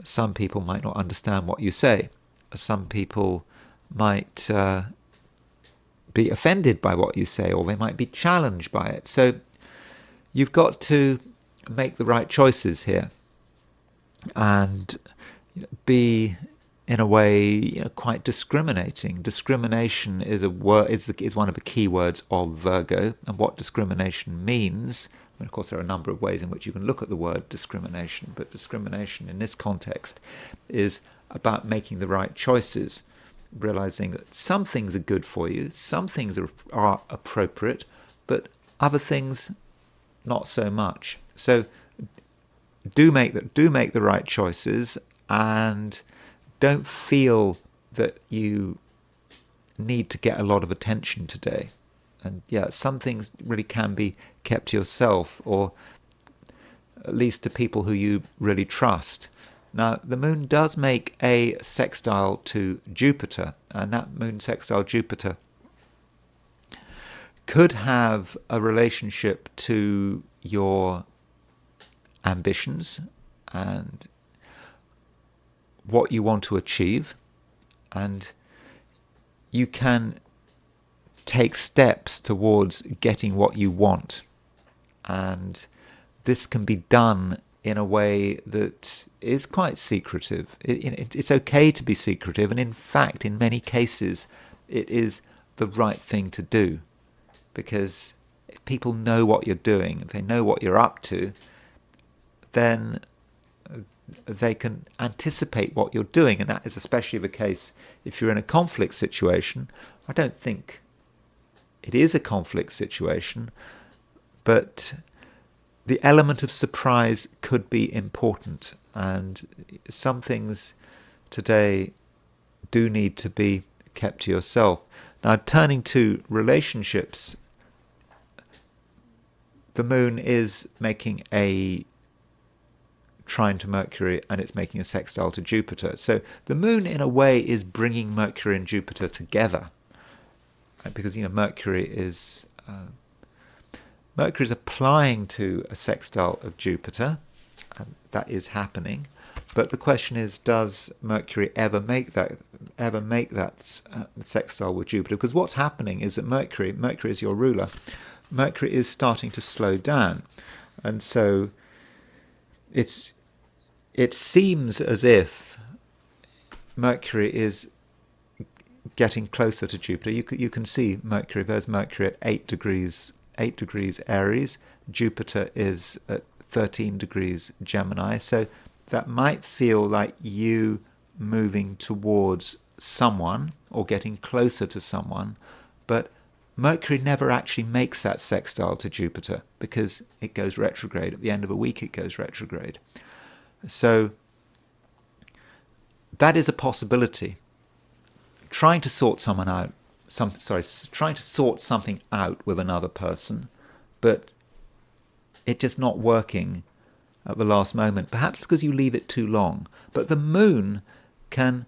Some people might not understand what you say. Some people might be offended by what you say, or they might be challenged by it. So you've got to make the right choices here, and be, in a way, quite discriminating. Discrimination is a word, is one of the key words of Virgo, and what discrimination means. I mean, of course, there are a number of ways in which you can look at the word discrimination, but discrimination in this context is about making the right choices, realizing that some things are good for you, some things are appropriate, but other things not so much. So do make the right choices, and don't feel that you need to get a lot of attention today. And some things really can be kept to yourself, or at least to people who you really trust. Now, the moon does make a sextile to Jupiter, and that moon sextile Jupiter could have a relationship to your ambitions and what you want to achieve, and you can take steps towards getting what you want. And this can be done in a way that is quite secretive. It's okay to be secretive, and in fact, in many cases, it is the right thing to do, because if people know what you're doing, if they know what you're up to, then they can anticipate what you're doing, and that is especially the case if you're in a conflict situation. I don't think it is a conflict situation, but the element of surprise could be important, and some things today do need to be kept to yourself. Now, turning to relationships, the moon is making a trine to Mercury, and it's making a sextile to Jupiter. So the moon, in a way, is bringing Mercury and Jupiter together, because Mercury is applying to a sextile of Jupiter, and that is happening. But the question is, does Mercury ever make that sextile with Jupiter? Because what's happening is that Mercury is your ruler. Mercury is starting to slow down, and so it seems as if Mercury is getting closer to Jupiter. You can see Mercury. There's Mercury at 8 degrees Aries. Jupiter is at 13 degrees Gemini. So that might feel like you moving towards someone or getting closer to someone, but Mercury never actually makes that sextile to Jupiter, because it goes retrograde. At the end of a week, it goes retrograde. So that is a possibility. Trying to sort something out with another person, but it just not working at the last moment, perhaps because you leave it too long. But the moon can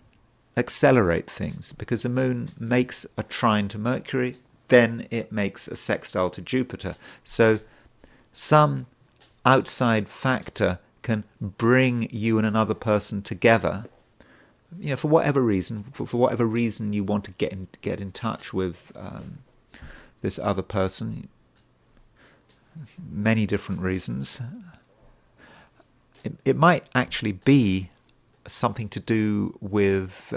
accelerate things, because the moon makes a trine to Mercury, then it makes a sextile to Jupiter. So some outside factor can bring you and another person together, for whatever reason. For whatever reason you want to get in touch with this other person. Many different reasons. It might actually be something to do with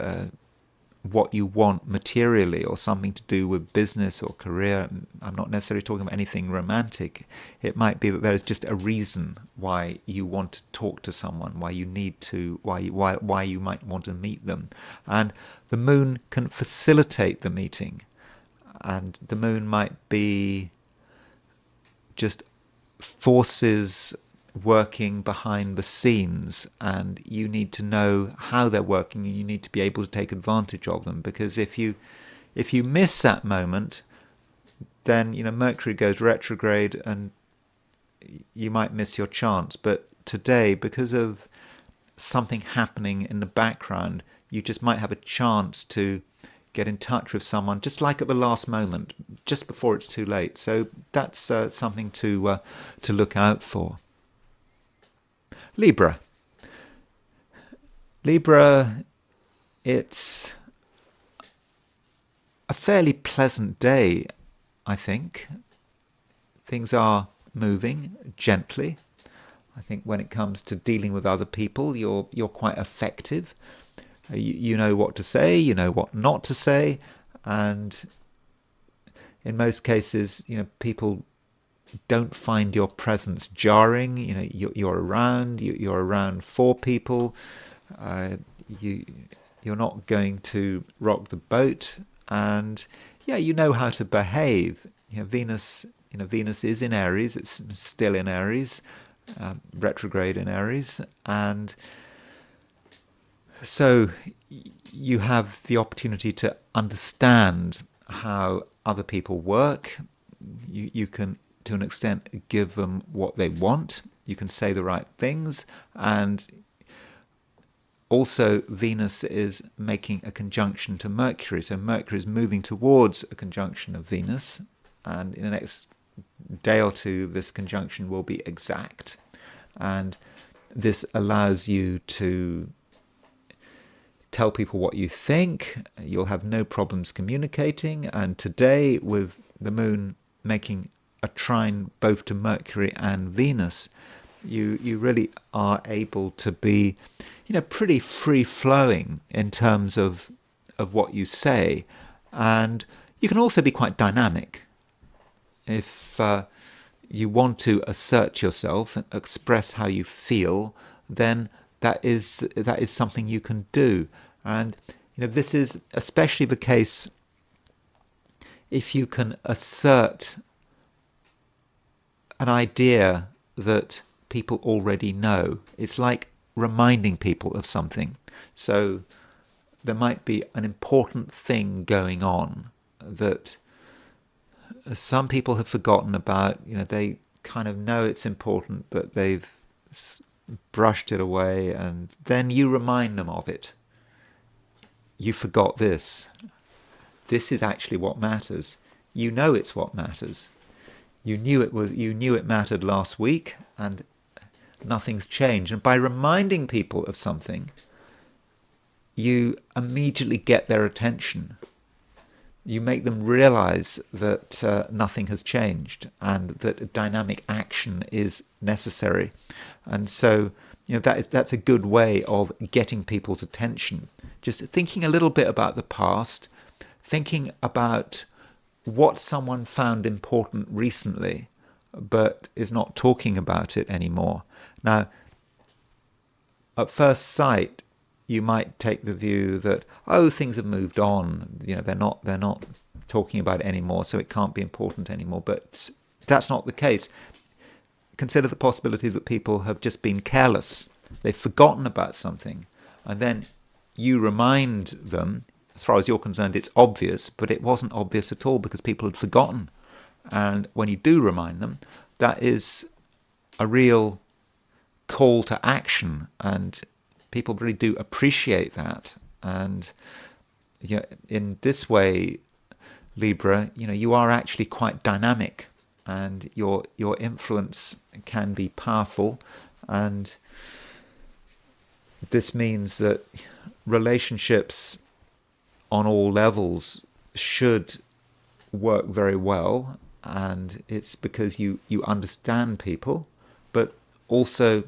what you want materially, or something to do with business or career. I'm not necessarily talking about anything romantic. It might be that there is just a reason why you want to talk to someone, why you might want to meet them, and the moon can facilitate the meeting. And the moon might be just forces working behind the scenes, and you need to know how they're working, and you need to be able to take advantage of them, because if you miss that moment, then Mercury goes retrograde and you might miss your chance. But today, because of something happening in the background, you just might have a chance to get in touch with someone, just like at the last moment, just before it's too late. So that's something to look out for. Libra. Libra, it's a fairly pleasant day, I think. Things are moving gently. I think when it comes to dealing with other people, you're quite effective. You know what to say, you know what not to say, and in most cases, people don't find your presence jarring. You're around. You're around for people. You're not going to rock the boat, and you know how to behave. Venus is in Aries. It's still in Aries, retrograde in Aries, and so you have the opportunity to understand how other people work. You can, to an extent, give them what they want. You can say the right things. And also, Venus is making a conjunction to Mercury. So Mercury is moving towards a conjunction of Venus. And in the next day or two, this conjunction will be exact. And this allows you to tell people what you think. You'll have no problems communicating. And today, with the moon making a trine both to Mercury and Venus, you really are able to be, pretty free-flowing in terms of what you say. And you can also be quite dynamic. If you want to assert yourself and express how you feel, then that is something you can do. And this is especially the case if you can assert an idea that people already know. It's like reminding people of something. So there might be an important thing going on that some people have forgotten about. They kind of know it's important, but they've brushed it away, and then you remind them of it. You forgot this. This is actually what matters. You know it's what matters. You knew it mattered last week, and nothing's changed. And by reminding people of something, you immediately get their attention. You make them realize that nothing has changed and that dynamic action is necessary. And so, that's a good way of getting people's attention. Just thinking a little bit about the past, thinking about what someone found important recently, but is not talking about it anymore. Now, at first sight, you might take the view that, things have moved on. They're not talking about it anymore, so it can't be important anymore. But that's not the case. Consider the possibility that people have just been careless. They've forgotten about something, and then you remind them. As far as you're concerned, it's obvious, but it wasn't obvious at all because people had forgotten. And when you do remind them, that is a real call to action, and people really do appreciate that. And in this way, Libra, you are actually quite dynamic, and your influence can be powerful. And this means that relationships on all levels should work very well, and it's because you understand people, but also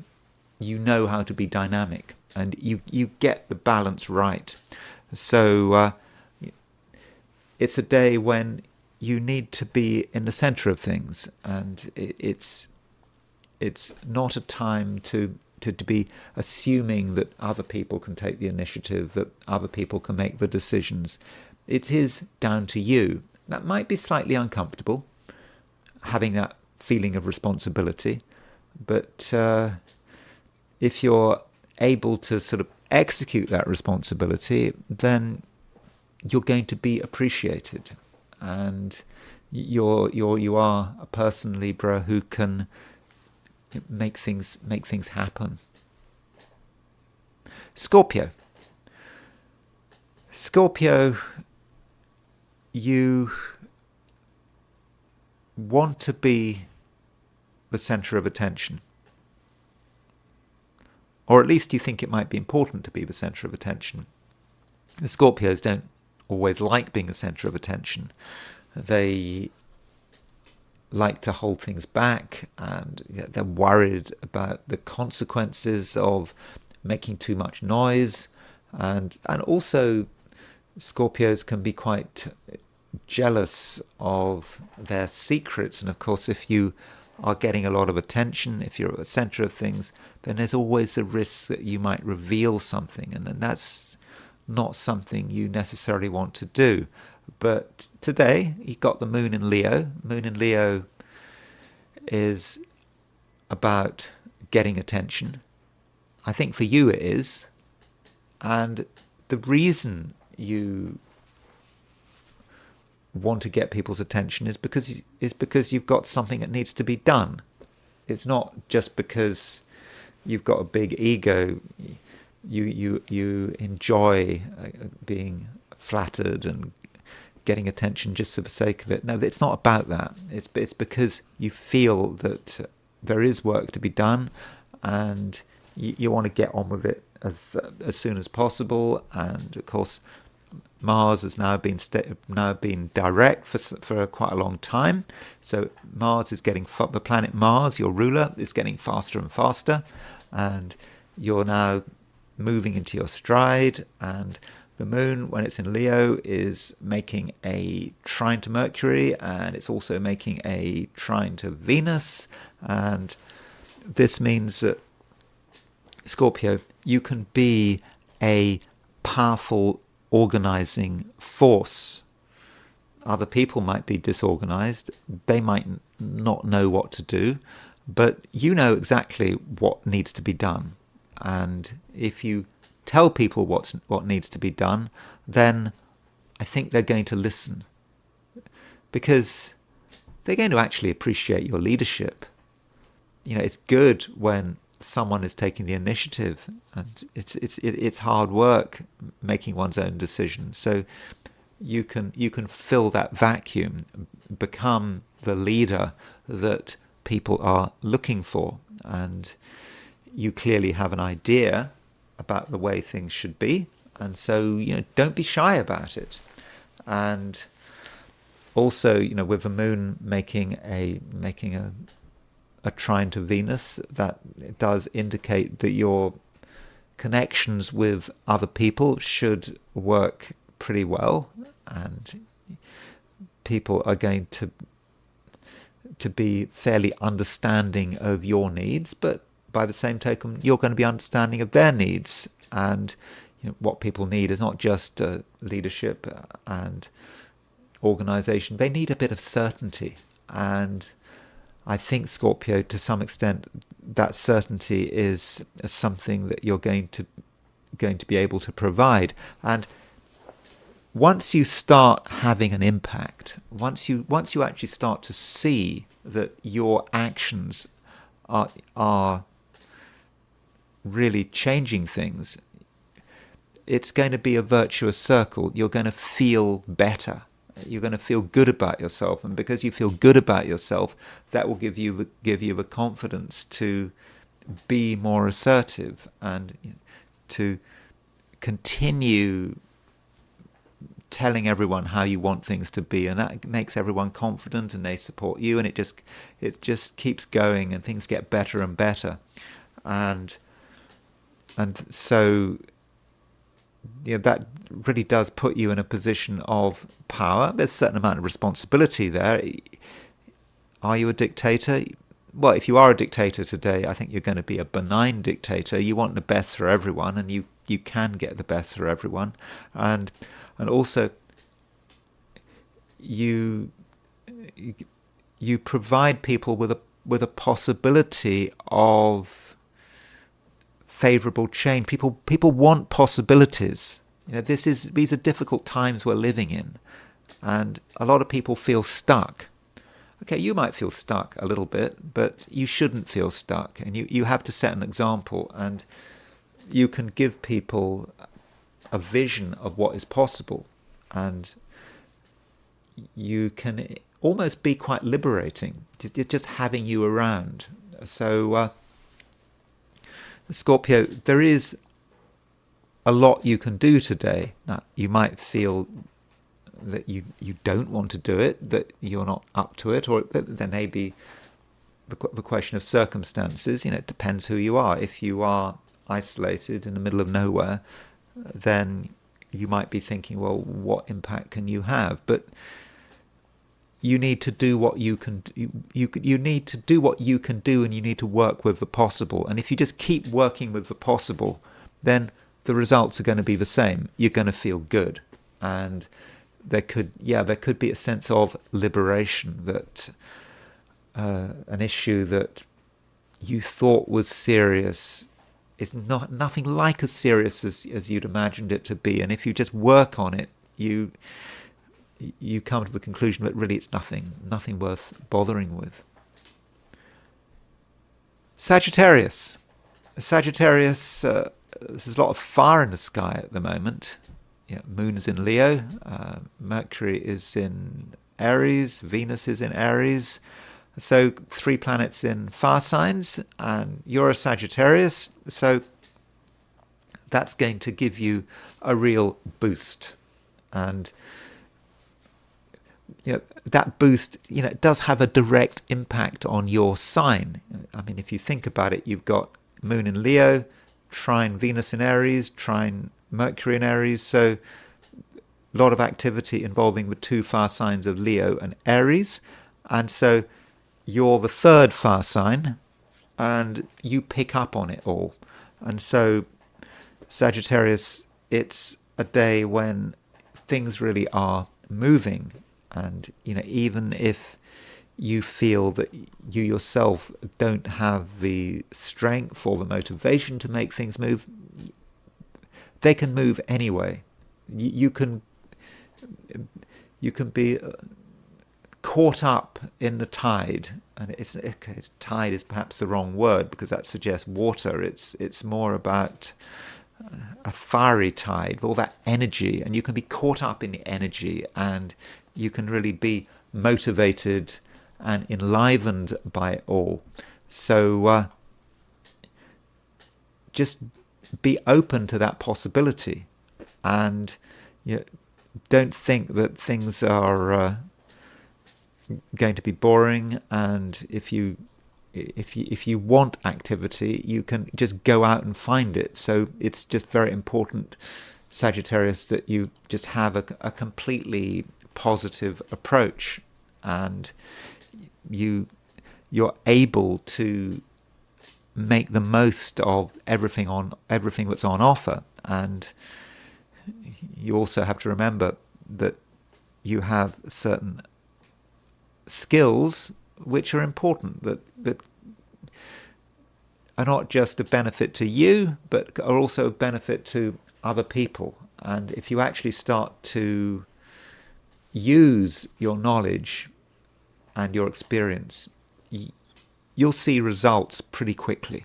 you know how to be dynamic, and you get the balance right. So it's a day when you need to be in the center of things, and it's not a time to be assuming that other people can take the initiative, that other people can make the decisions. It is down to you. That might be slightly uncomfortable, having that feeling of responsibility, but if you're able to sort of execute that responsibility, then you're going to be appreciated, and you are a person, Libra, who can make things happen. Scorpio, you want to be the center of attention. or at least you think it might be important to be the center of attention. The Scorpios don't always like being the center of attention. They like to hold things back, and they're worried about the consequences of making too much noise, and also Scorpios can be quite jealous of their secrets. And of course, if you are getting a lot of attention, if you're at the center of things, then there's always a risk that you might reveal something, and then that's not something you necessarily want to do. But today, you got the moon in Leo. Moon in Leo is about getting attention. I think for you it is. And the reason you want to get people's attention is because you've got something that needs to be done. It's not just because you've got a big ego. You enjoy being flattered and getting attention just for the sake of it. No, it's not about that. It's because you feel that there is work to be done, and you want to get on with it as soon as possible. And of course, Mars has now been direct for quite a long time. So Mars is getting, the planet Mars, your ruler, is getting faster and faster, and you're now moving into your stride. And the moon, when it's in Leo, is making a trine to Mercury, and it's also making a trine to Venus. And this means that, Scorpio, you can be a powerful organizing force. Other people might be disorganized. They might not know what to do, but you know exactly what needs to be done. And if you tell people what needs to be done, then I think they're going to listen, because they're going to actually appreciate your leadership. It's good when someone is taking the initiative, and it's hard work making one's own decisions. So you can fill that vacuum, become the leader that people are looking for, and you clearly have an idea about the way things should be, and so don't be shy about it. And also, with the moon making a trine to Venus, that does indicate that your connections with other people should work pretty well, and people are going to be fairly understanding of your needs, but by the same token, you're going to be understanding of their needs. And what people need is not just leadership and organization. They need a bit of certainty. And I think, Scorpio, to some extent, that certainty is something that you're going to be able to provide. And once you start having an impact, once you actually start to see that your actions are really changing things, it's going to be a virtuous circle. You're going to feel better. You're going to feel good about yourself, and because you feel good about yourself, that will give you the confidence to be more assertive and to continue telling everyone how you want things to be, and that makes everyone confident, and they support you, and it just keeps going, and things get better and better. And so that really does put you in a position of power. There's a certain amount of responsibility there. Are you a dictator? Well, if you are a dictator today, I think you're going to be a benign dictator. You want the best for everyone, and you can get the best for everyone. And also you provide people with a possibility of favorable change. People want possibilities. These are difficult times we're living in, and a lot of people feel stuck. Okay, you might feel stuck a little bit, but you shouldn't feel stuck, and you have to set an example, and you can give people a vision of what is possible, and you can almost be quite liberating, just having you around. So Scorpio, there is a lot you can do today. Now, you might feel that you don't want to do it, that you're not up to it, or there may be the question of circumstances. It depends who you are. If you are isolated in the middle of nowhere, then you might be thinking, well, what impact can you have? But you need to do what you can. You need to do what you can do, and you need to work with the possible. And if you just keep working with the possible, then the results are going to be the same. You're going to feel good, and there could be a sense of liberation that an issue that you thought was serious is nothing like as serious as you'd imagined it to be. And if you just work on it, you come to the conclusion that really it's nothing worth bothering with. Sagittarius. There's a lot of fire in the sky at the moment. Moon is in Leo, Mercury is in Aries, Venus is in Aries. So 3 planets in fire signs, and you're a Sagittarius, so that's going to give you a real boost. And that boost, it does have a direct impact on your sign. I mean, if you think about it, you've got Moon in Leo, trine Venus in Aries, trine Mercury in Aries, so a lot of activity involving the 2 fire signs of Leo and Aries. And so you're the 3rd fire sign, and you pick up on it all. And so Sagittarius, it's a day when things really are moving. And even if you feel that you yourself don't have the strength or the motivation to make things move, they can move anyway. You can be caught up in the tide, and tide is perhaps the wrong word because that suggests water. It's more about a fiery tide, all that energy, and you can be caught up in the energy, and you can really be motivated and enlivened by it all. So just be open to that possibility, and don't think that things are going to be boring. And if you want activity, you can just go out and find it. So it's just very important, Sagittarius, that you just have a completely positive approach, and you're able to make the most of everything that's on offer. And you also have to remember that you have certain skills which are important, that are not just a benefit to you, but are also a benefit to other people. And if you actually start to use your knowledge and your experience, you'll see results pretty quickly.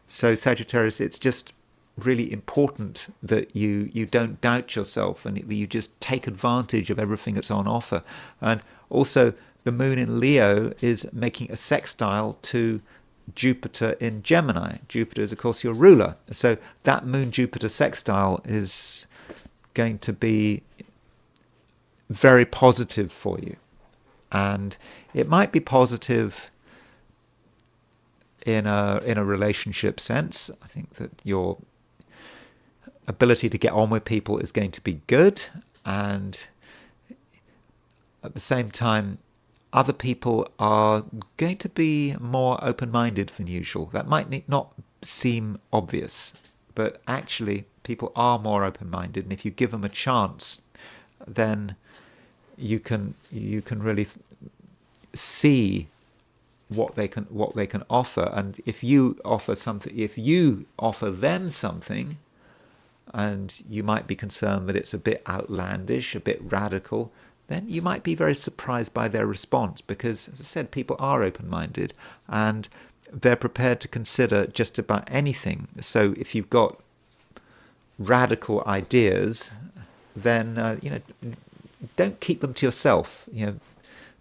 So Sagittarius, it's just really important that you don't doubt yourself, and you just take advantage of everything that's on offer. And also, the moon in Leo is making a sextile to Jupiter in Gemini. Jupiter is, of course, your ruler. So that moon-Jupiter sextile is going to be very positive for you. And it might be positive in a relationship sense. I think that your ability to get on with people is going to be good, and at the same time, other people are going to be more open-minded than usual. That might not seem obvious, but actually people are more open-minded, and if you give them a chance, then you can really see what they can offer. And if you offer them something, and you might be concerned that it's a bit outlandish, a bit radical, then you might be very surprised by their response, because, as I said, people are open-minded and they're prepared to consider just about anything. So if you've got radical ideas, then don't keep them to yourself.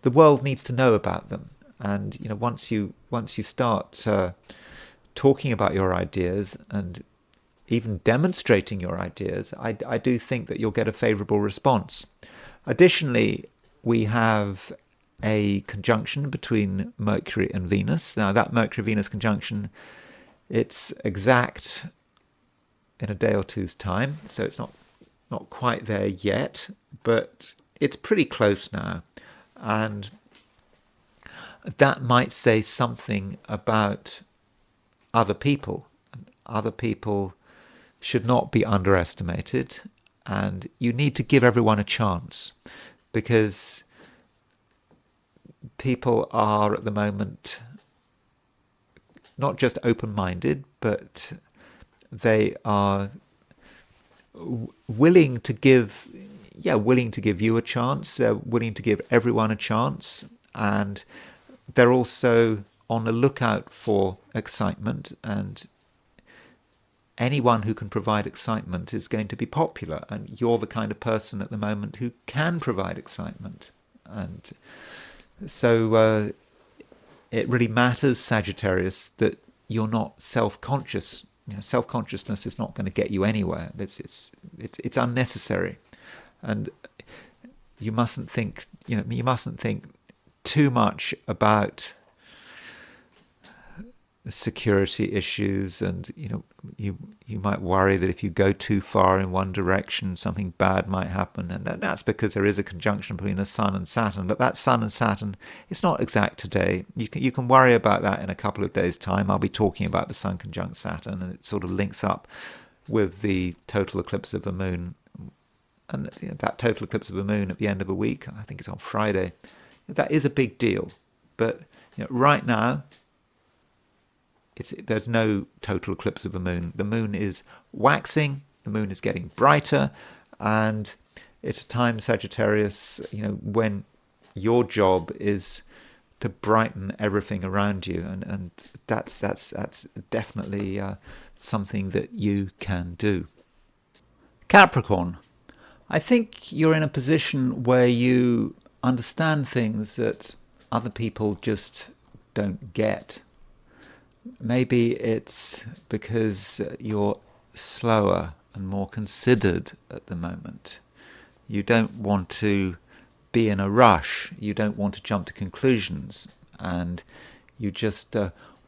The world needs to know about them, and once you start talking about your ideas and even demonstrating your ideas, I do think that you'll get a favorable response. Additionally, we have a conjunction between Mercury and Venus. Now, that Mercury-Venus conjunction, it's exact in a day or two's time, so it's not quite there yet, but it's pretty close now. And that might say something about other people. Other people should not be underestimated, and you need to give everyone a chance, because people are at the moment not just open-minded, but they are willing to give you a chance. They're willing to give everyone a chance, and they're also on the lookout for excitement, and anyone who can provide excitement is going to be popular, and you're the kind of person at the moment who can provide excitement. And so it really matters, Sagittarius, that you're not self-conscious. Self-consciousness is not going to get you anywhere. It's unnecessary, and you mustn't think too much about security issues, and you might worry that if you go too far in one direction, something bad might happen, and that's because there is a conjunction between the Sun and Saturn. But that Sun and Saturn, it's not exact today. You can worry about that in a couple of days' time. I'll be talking about the Sun conjunct Saturn, and it sort of links up with the total eclipse of the Moon, and that total eclipse of the Moon at the end of the week, I think it's on Friday. That is a big deal, but right now, there's no total eclipse of the Moon. The Moon is waxing, the Moon is getting brighter, and it's a time, Sagittarius, when your job is to brighten everything around you, and that's definitely something that you can do. Capricorn, I think you're in a position where you understand things that other people just don't get. Maybe it's because you're slower and more considered at the moment. You don't want to be in a rush. You don't want to jump to conclusions, and you just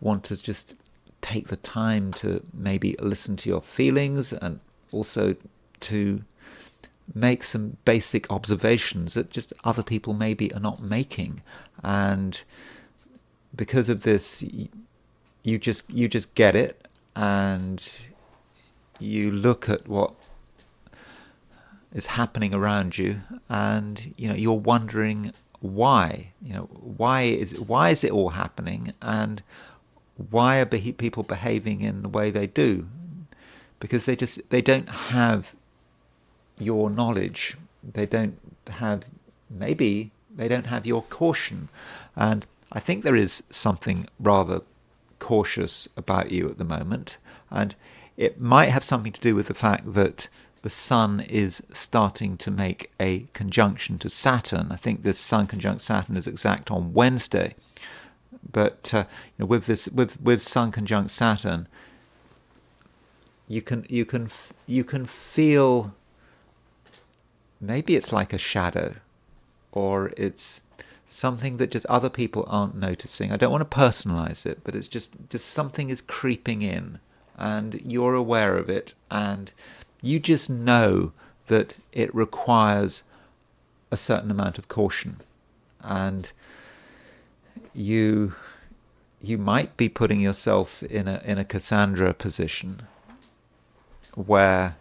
want to just take the time to maybe listen to your feelings, and also to make some basic observations that just other people maybe are not making. And because of this, you just get it, and you look at what is happening around you, and you're wondering why. Why is it all happening, and why are people behaving in the way they do? Because they don't have your knowledge. They don't have your caution, and I think there is something rather cautious about you at the moment, and it might have something to do with the fact that the Sun is starting to make a conjunction to Saturn. I think this Sun conjunct Saturn is exact on Wednesday, but with Sun conjunct Saturn, you can feel, maybe it's like a shadow, or it's something that just other people aren't noticing. I don't want to personalize it, but it's just something is creeping in, and you're aware of it, and you just know that it requires a certain amount of caution, and you might be putting yourself in a Cassandra position where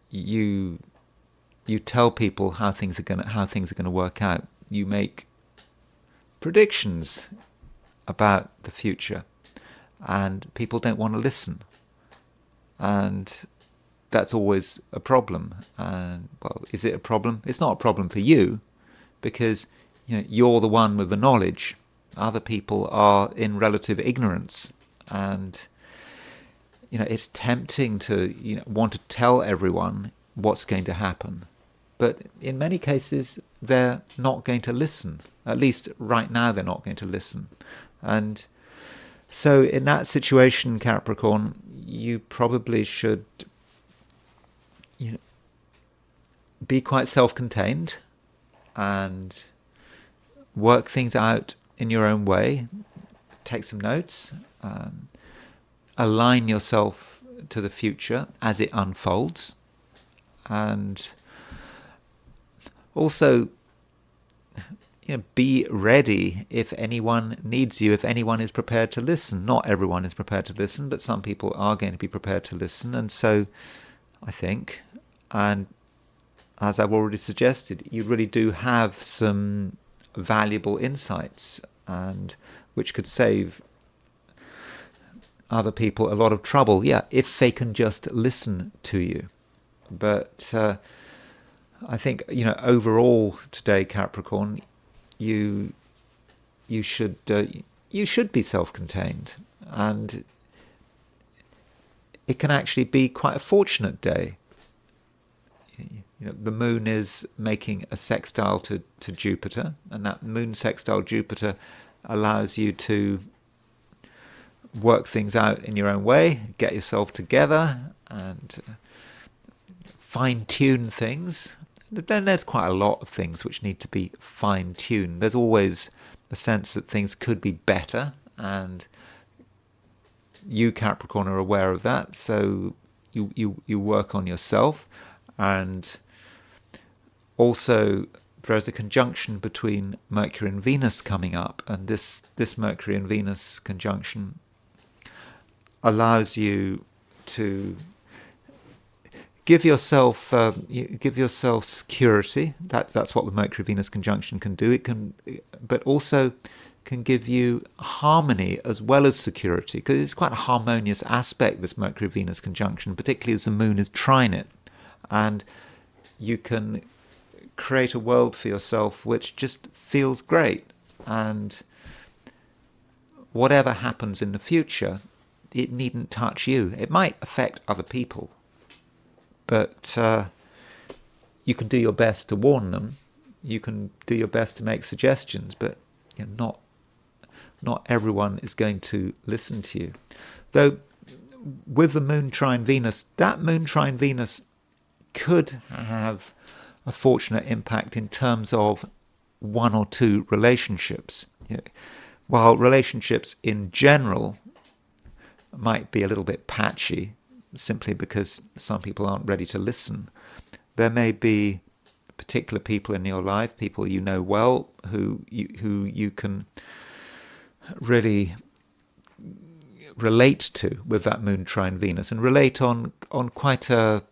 you tell people how things are going to work out. You make predictions about the future, and people don't want to listen, and that's always a problem. And well, is it a problem? It's not a problem for you, because you're the one with the knowledge. Other people are in relative ignorance, and it's tempting to want to tell everyone what's going to happen. But in many cases, they're not going to listen. At least right now, they're not going to listen. And So in that situation, Capricorn, you probably should, you know, be quite self-contained and work things out in your own way. Take some notes. Align yourself to the future as it unfolds. And also, be ready if anyone needs you, if anyone is prepared to listen. Not everyone is prepared to listen, but some people are going to be prepared to listen. And so, I think, and as I've already suggested, you really do have some valuable insights, and which could save other people a lot of trouble. Yeah, if they can just listen to you. But I think, overall today, Capricorn, you should be self-contained, and it can actually be quite a fortunate day. The moon is making a sextile to Jupiter, and that moon sextile Jupiter allows you to work things out in your own way, get yourself together, and fine-tune things. Then there's quite a lot of things which need to be fine-tuned. There's always a sense that things could be better, and you, Capricorn, are aware of that, so you work on yourself. And also there's a conjunction between Mercury and Venus coming up, and this Mercury and Venus conjunction allows you to give yourself security. That's what the Mercury Venus conjunction can do. It can, but also can give you harmony as well as security, because it's quite a harmonious aspect, this Mercury Venus conjunction, particularly as the moon is trine it, and you can create a world for yourself which just feels great. And whatever happens in the future, it needn't touch you. It might affect other people, but you can do your best to warn them. You can do your best to make suggestions, but not everyone is going to listen to you. Though with the moon trine Venus, that moon trine Venus could have a fortunate impact in terms of one or two relationships. While relationships in general might be a little bit patchy, simply because some people aren't ready to listen, there may be particular people in your life, people you know well, who you can really relate to with that moon trine Venus, and relate on quite a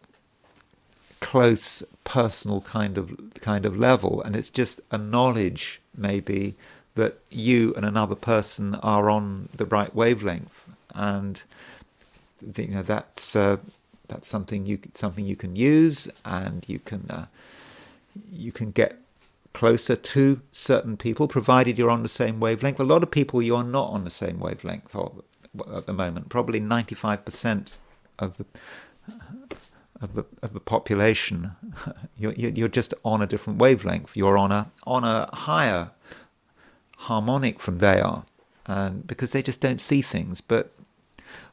close personal kind of level. And it's just a knowledge maybe that you and another person are on the right wavelength, and that's something you can use, and you can get closer to certain people, provided you're on the same wavelength. A lot of people you are not on the same wavelength at the moment. Probably 95% of the population, you're just on a different wavelength. You're on a higher harmonic from they are, and because they just don't see things. But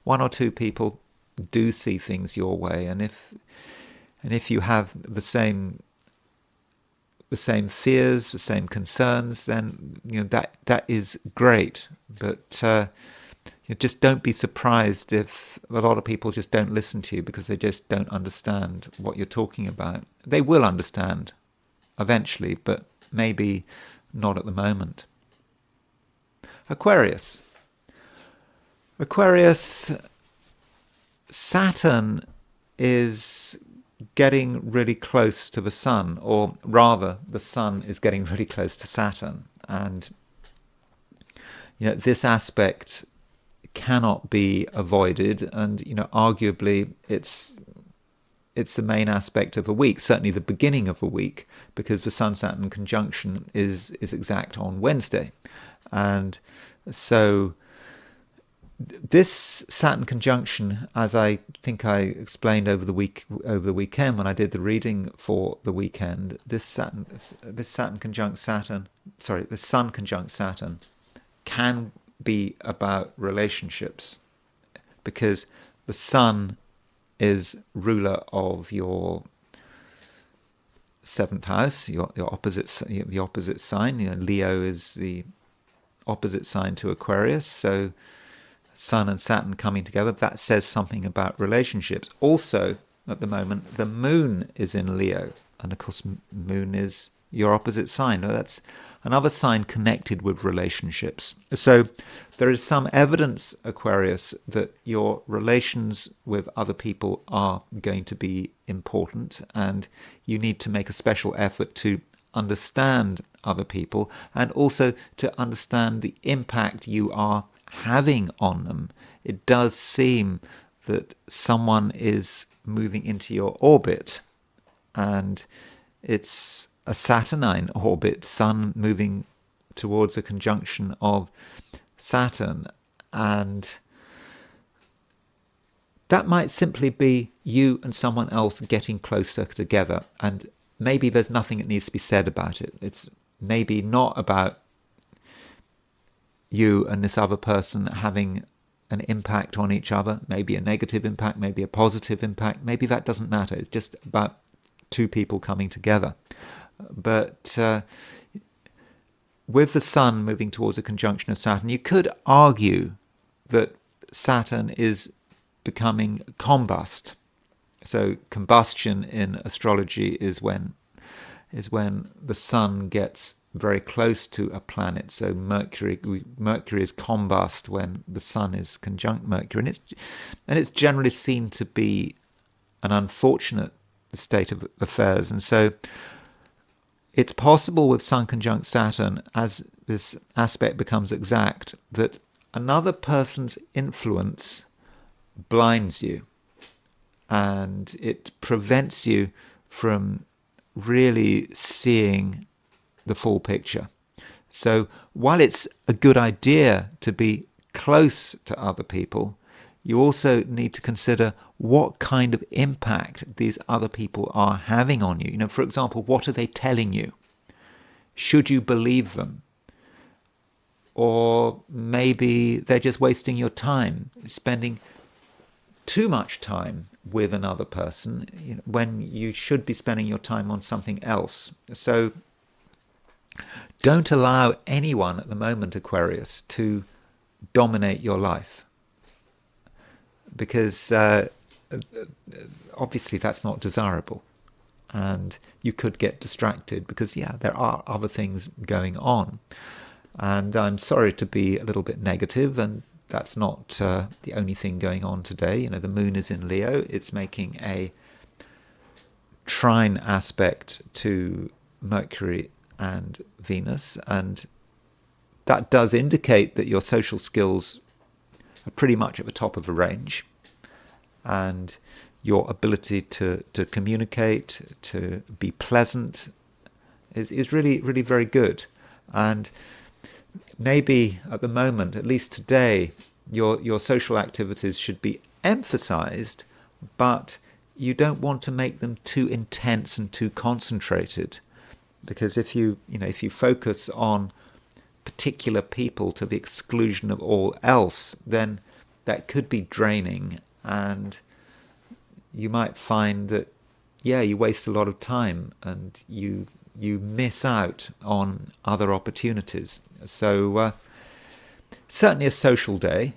one or two people do see things your way, and if you have the same fears, the same concerns, then that is great. But just don't be surprised if a lot of people just don't listen to you because they just don't understand what you're talking about. They will understand eventually, but maybe not at the moment. Aquarius, Saturn is getting really close to the Sun, or rather, the Sun is getting really close to Saturn, and this aspect cannot be avoided, and arguably it's the main aspect of a week, certainly the beginning of a week, because the Sun-Saturn conjunction is exact on Wednesday. And so this Saturn conjunction, as I think I explained over the weekend when I did the reading for the weekend, this Sun conjunct Saturn can be about relationships, because the sun is ruler of your seventh house, the opposite sign. Leo is the opposite sign to Aquarius, so Sun and Saturn coming together, that says something about relationships. Also, at the moment, the moon is in Leo, and of course moon is your opposite sign. That's another sign connected with relationships. So there is some evidence, Aquarius, that your relations with other people are going to be important, and you need to make a special effort to understand other people and also to understand the impact you are having on them. It does seem that someone is moving into your orbit, and it's a Saturnine orbit, Sun moving towards a conjunction of Saturn, and that might simply be you and someone else getting closer together, and maybe there's nothing that needs to be said about it. It's maybe not about you and this other person having an impact on each other, maybe a negative impact, maybe a positive impact, maybe that doesn't matter. It's just about two people coming together. But with the Sun moving towards a conjunction of Saturn, you could argue that Saturn is becoming combust. So combustion in astrology is when the Sun gets very close to a planet. So Mercury is combust when the Sun is conjunct Mercury, and it's generally seen to be an unfortunate state of affairs. And so it's possible with Sun conjunct Saturn, as this aspect becomes exact, that another person's influence blinds you, and it prevents you from really seeing the full picture. So while it's a good idea to be close to other people, you also need to consider what kind of impact these other people are having on you. For example, what are they telling you? Should you believe them? Or maybe they're just wasting your time, spending too much time with another person when you should be spending your time on something else. So don't allow anyone at the moment, Aquarius, to dominate your life, because obviously that's not desirable, and you could get distracted because there are other things going on. And I'm sorry to be a little bit negative, and that's not the only thing going on today. The moon is in Leo. It's making a trine aspect to Mercury and Venus, and that does indicate that your social skills are pretty much at the top of the range, and your ability to communicate, to be pleasant is really, really very good. And maybe at the moment, at least today, your social activities should be emphasized, but you don't want to make them too intense and too concentrated, because if you focus on particular people to the exclusion of all else, then that could be draining, and you might find that you waste a lot of time and you miss out on other opportunities. So certainly a social day,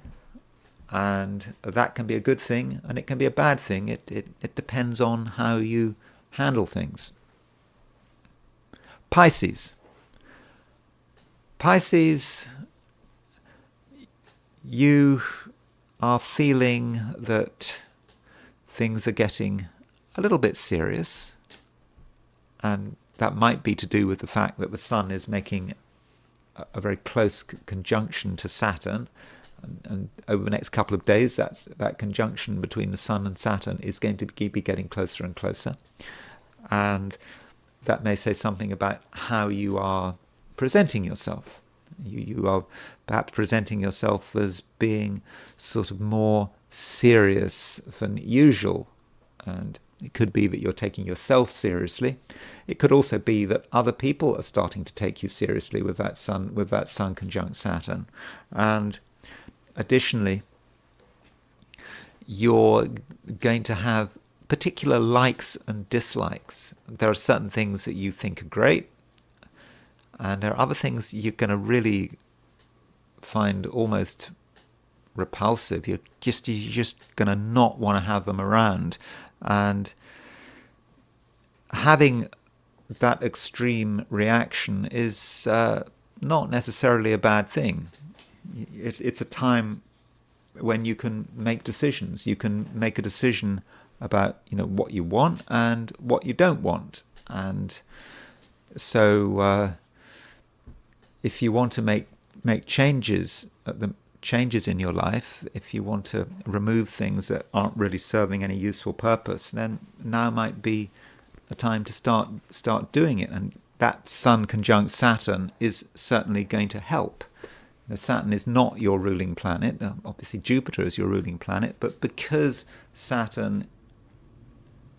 and that can be a good thing and it can be a bad thing. It depends on how you handle things. Pisces, you are feeling that things are getting a little bit serious, and that might be to do with the fact that the Sun is making a very close conjunction to Saturn, and over the next couple of days that conjunction between the Sun and Saturn is going to be getting closer and closer, and that may say something about how you are presenting yourself. You are perhaps presenting yourself as being sort of more serious than usual, and It could be that you're taking yourself seriously. It could also be that other people are starting to take you seriously with that Sun conjunct Saturn. And additionally, you're going to have particular likes and dislikes. There are certain things that you think are great, and there are other things you're going to really find almost repulsive. You're just going to not want to have them around. And having that extreme reaction is not necessarily a bad thing. It's a time when you can make decisions. You can make a decision about what you want and what you don't want. And so if you want to make changes in your life, if you want to remove things that aren't really serving any useful purpose, then now might be a time to start doing it. And that Sun conjunct Saturn is certainly going to help. Now, Saturn is not your ruling planet. Obviously Jupiter is your ruling planet, but because Saturn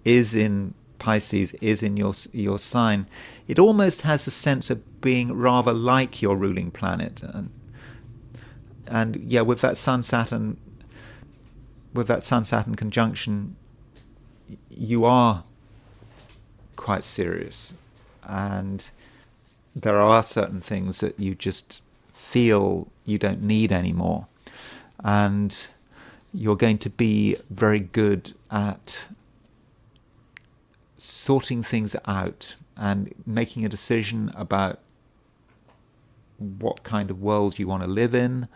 is in Pisces, is in your sign, it almost has a sense of being rather like your ruling planet. And yeah, with that Sun Saturn conjunction, you are quite serious, and there are certain things that you just feel you don't need anymore, and you're going to be very good at sorting things out and making a decision about what kind of world you want to live in,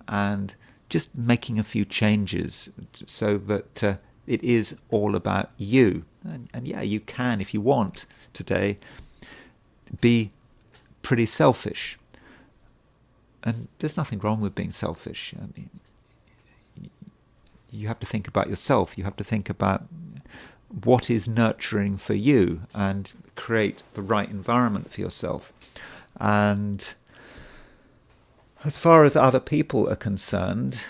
and just making a few changes so that it is all about you. And yeah, you can, if you want today, be pretty selfish. And there's nothing wrong with being selfish. I mean, you have to think about yourself. You have to think about what is nurturing for you and create the right environment for yourself. And as far as other people are concerned,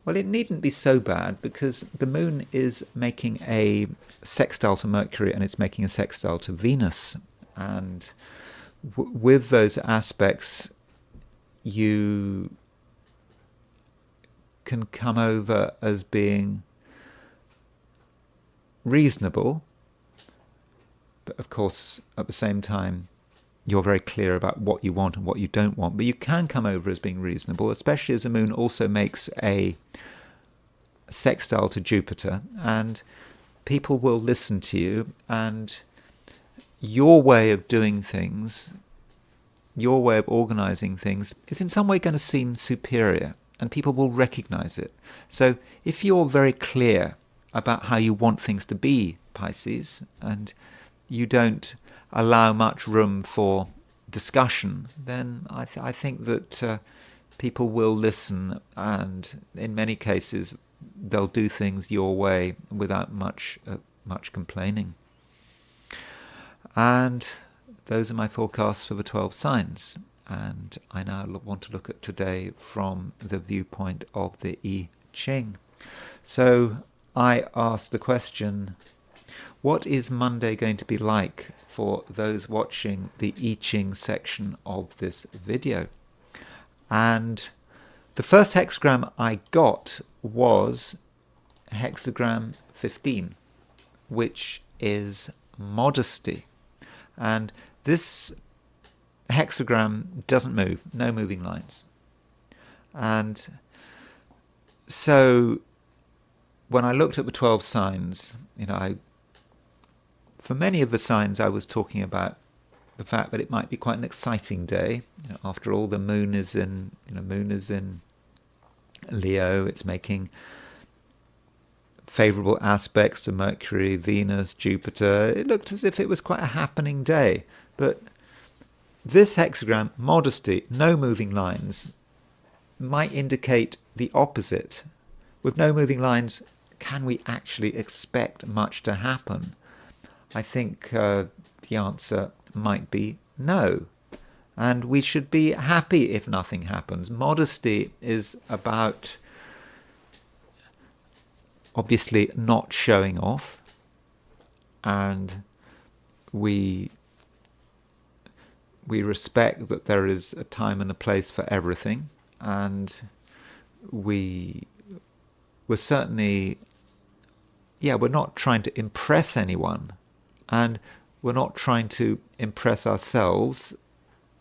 well, it needn't be so bad, because the moon is making a sextile to Mercury and it's making a sextile to Venus. And with those aspects, you can come over as being reasonable, but of course at the same time you're very clear about what you want and what you don't want. But you can come over as being reasonable, especially as the moon also makes a sextile to Jupiter, and people will listen to you, and your way of doing things, your way of organizing things is in some way going to seem superior, and people will recognize it. So if you're very clear about how you want things to be, Pisces, and you don't allow much room for discussion, then I think that people will listen, and in many cases they'll do things your way without much complaining. And those are my forecasts for the 12 signs. And I now want to look at today from the viewpoint of the I Ching. So I asked the question, what is Monday going to be like for those watching the I Ching section of this video? And the first hexagram I got was hexagram 15, which is modesty. And this hexagram doesn't move, no moving lines. And so when I looked at the 12 signs, for many of the signs I was talking about the fact that it might be quite an exciting day. After all, the moon is in Leo. It's making favourable aspects to Mercury, Venus, Jupiter. It looked as if it was quite a happening day. But this hexagram, modesty, no moving lines, might indicate the opposite. With no moving lines, can we actually expect much to happen? I think the answer might be no. And we should be happy if nothing happens. Modesty is about obviously not showing off. and we respect that there is a time and a place for everything, and we're certainly, we're not trying to impress anyone, and we're not trying to impress ourselves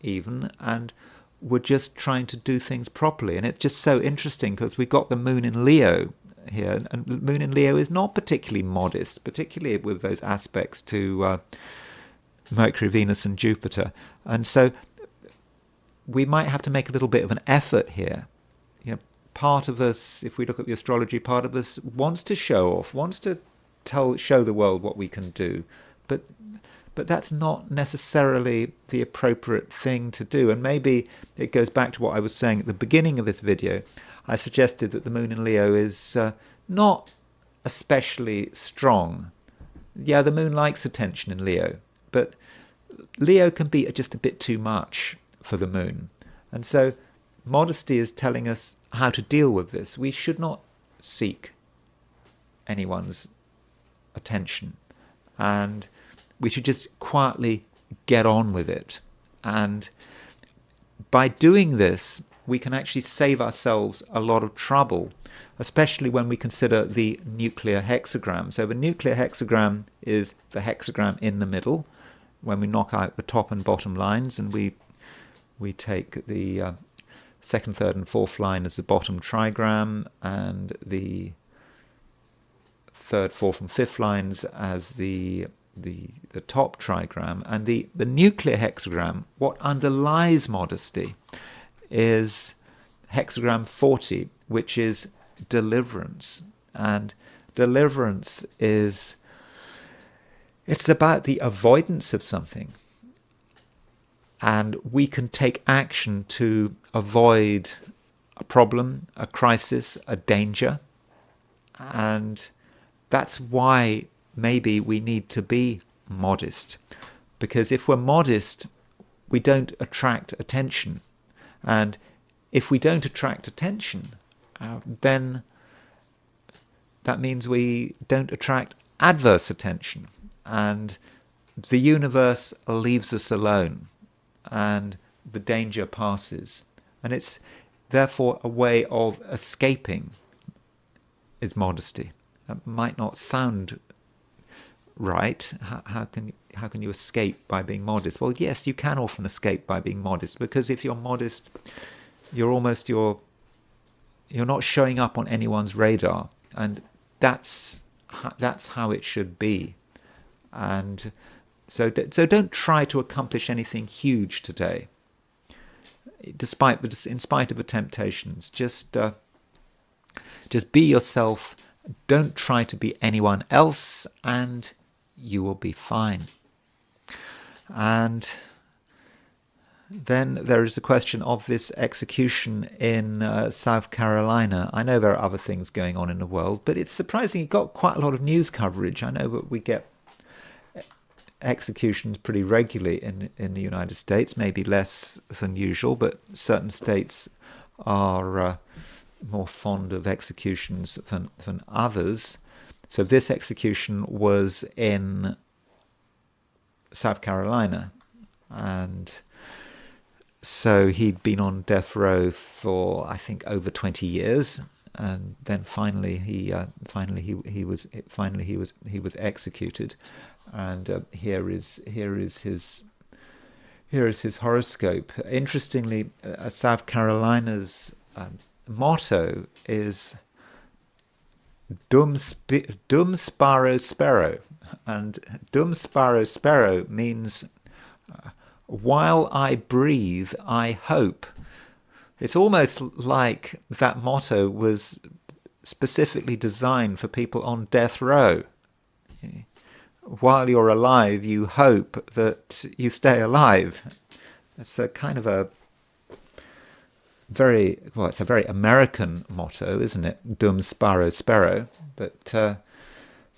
even, and we're just trying to do things properly. And it's just so interesting because we've got the moon in Leo here, and the moon in Leo is not particularly modest, particularly with those aspects to Mercury, Venus and Jupiter. And so we might have to make a little bit of an effort here. Part of us, if we look at the astrology, part of us wants to show off, wants to show the world what we can do, but that's not necessarily the appropriate thing to do. And maybe it goes back to what I was saying at the beginning of this video. I suggested that the moon in Leo is not especially strong. Yeah, the moon likes attention in Leo, but Leo can be just a bit too much for the moon. And so modesty is telling us how to deal with this. We should not seek anyone's attention, and we should just quietly get on with it. And by doing this, we can actually save ourselves a lot of trouble, especially when we consider the nuclear hexagram. So the nuclear hexagram is the hexagram in the middle, when we knock out the top and bottom lines, and we take the second, third and fourth line as the bottom trigram, and the third, fourth and fifth lines as the top trigram. And the nuclear hexagram, what underlies modesty, is hexagram 40, which is deliverance. And deliverance is, it's about the avoidance of something. And we can take action to avoid a problem, a crisis, a danger. And that's why maybe we need to be modest. Because if we're modest, we don't attract attention. And if we don't attract attention, then that means we don't attract adverse attention. And the universe leaves us alone, and the danger passes. And it's therefore a way of escaping is modesty. That might not sound right. How can you escape by being modest? Well, yes, you can often escape by being modest, because if you're modest, you're not showing up on anyone's radar, and that's how it should be. And so don't try to accomplish anything huge today, in spite of the temptations. Just be yourself. Don't try to be anyone else, and you will be fine. And then there is a question of this execution in South Carolina. I know there are other things going on in the world, but it's surprising it got quite a lot of news coverage. I know that we get executions pretty regularly in the United States, maybe less than usual, but certain states are more fond of executions than others. So this execution was in South Carolina, and so he'd been on death row for, I think, over 20 years, and then finally he was executed. And here is his horoscope. Interestingly, South Carolina's motto is Dum Sparo Spero, and Dum Sparo Spero means while I breathe, I hope. It's almost like that motto was specifically designed for people on death row. While you're alive, you hope that you stay alive. It's a kind of it's a very American motto, isn't it? Dum Sparo Spero. But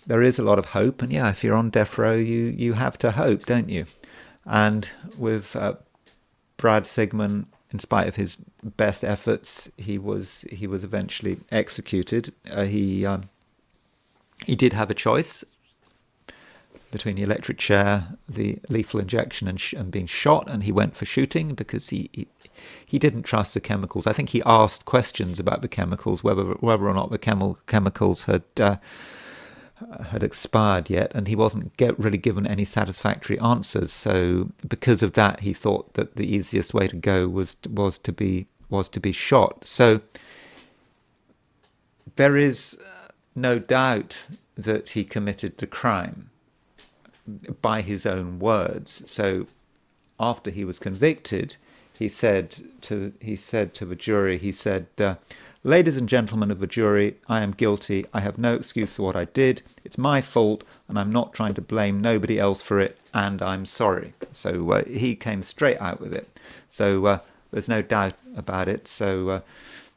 there is a lot of hope, and if you're on death row, you have to hope, don't you? And with Brad Sigmon, in spite of his best efforts, he was eventually executed. He did have a choice. between the electric chair, the lethal injection, and being shot, and he went for shooting because he didn't trust the chemicals. I think he asked questions about the chemicals, whether or not the chemicals had expired yet, and he wasn't really given any satisfactory answers. So because of that, he thought that the easiest way to go was to be shot. So there is no doubt that he committed the crime by his own words. So after he was convicted, he said to the jury, he said, "Ladies and gentlemen of the jury, I am guilty. I have no excuse for what I did. It's my fault, and I'm not trying to blame nobody else for it, and I'm sorry." So he came straight out with it. So there's no doubt about it. So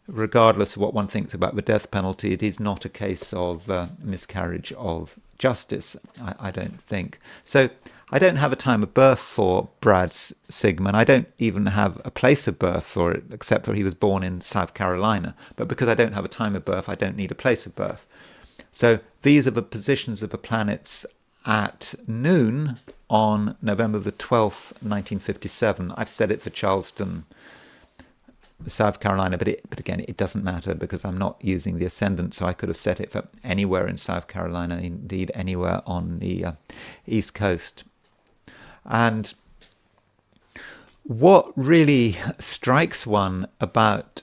regardless of what one thinks about the death penalty, it is not a case of miscarriage of justice, I don't think. So I don't have a time of birth for Brad Sigmon. I don't even have a place of birth for it, except for he was born in South Carolina. But because I don't have a time of birth, I don't need a place of birth. So these are the positions of the planets at noon on November the 12th, 1957. I've said it for Charleston, South Carolina, but again, it doesn't matter because I'm not using the ascendant, so I could have set it for anywhere in South Carolina, indeed anywhere on the East Coast. And what really strikes one about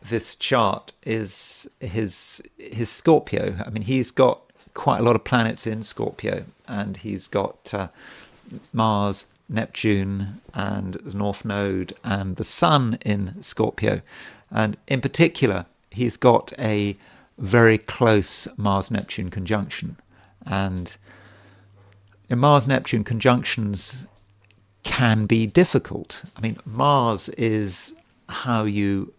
this chart is his Scorpio. I mean, he's got quite a lot of planets in Scorpio, and he's got Mars, Neptune, and the North Node, and the Sun in Scorpio. And in particular, he's got a very close Mars-Neptune conjunction. And Mars-Neptune conjunctions can be difficult. I mean, Mars is how you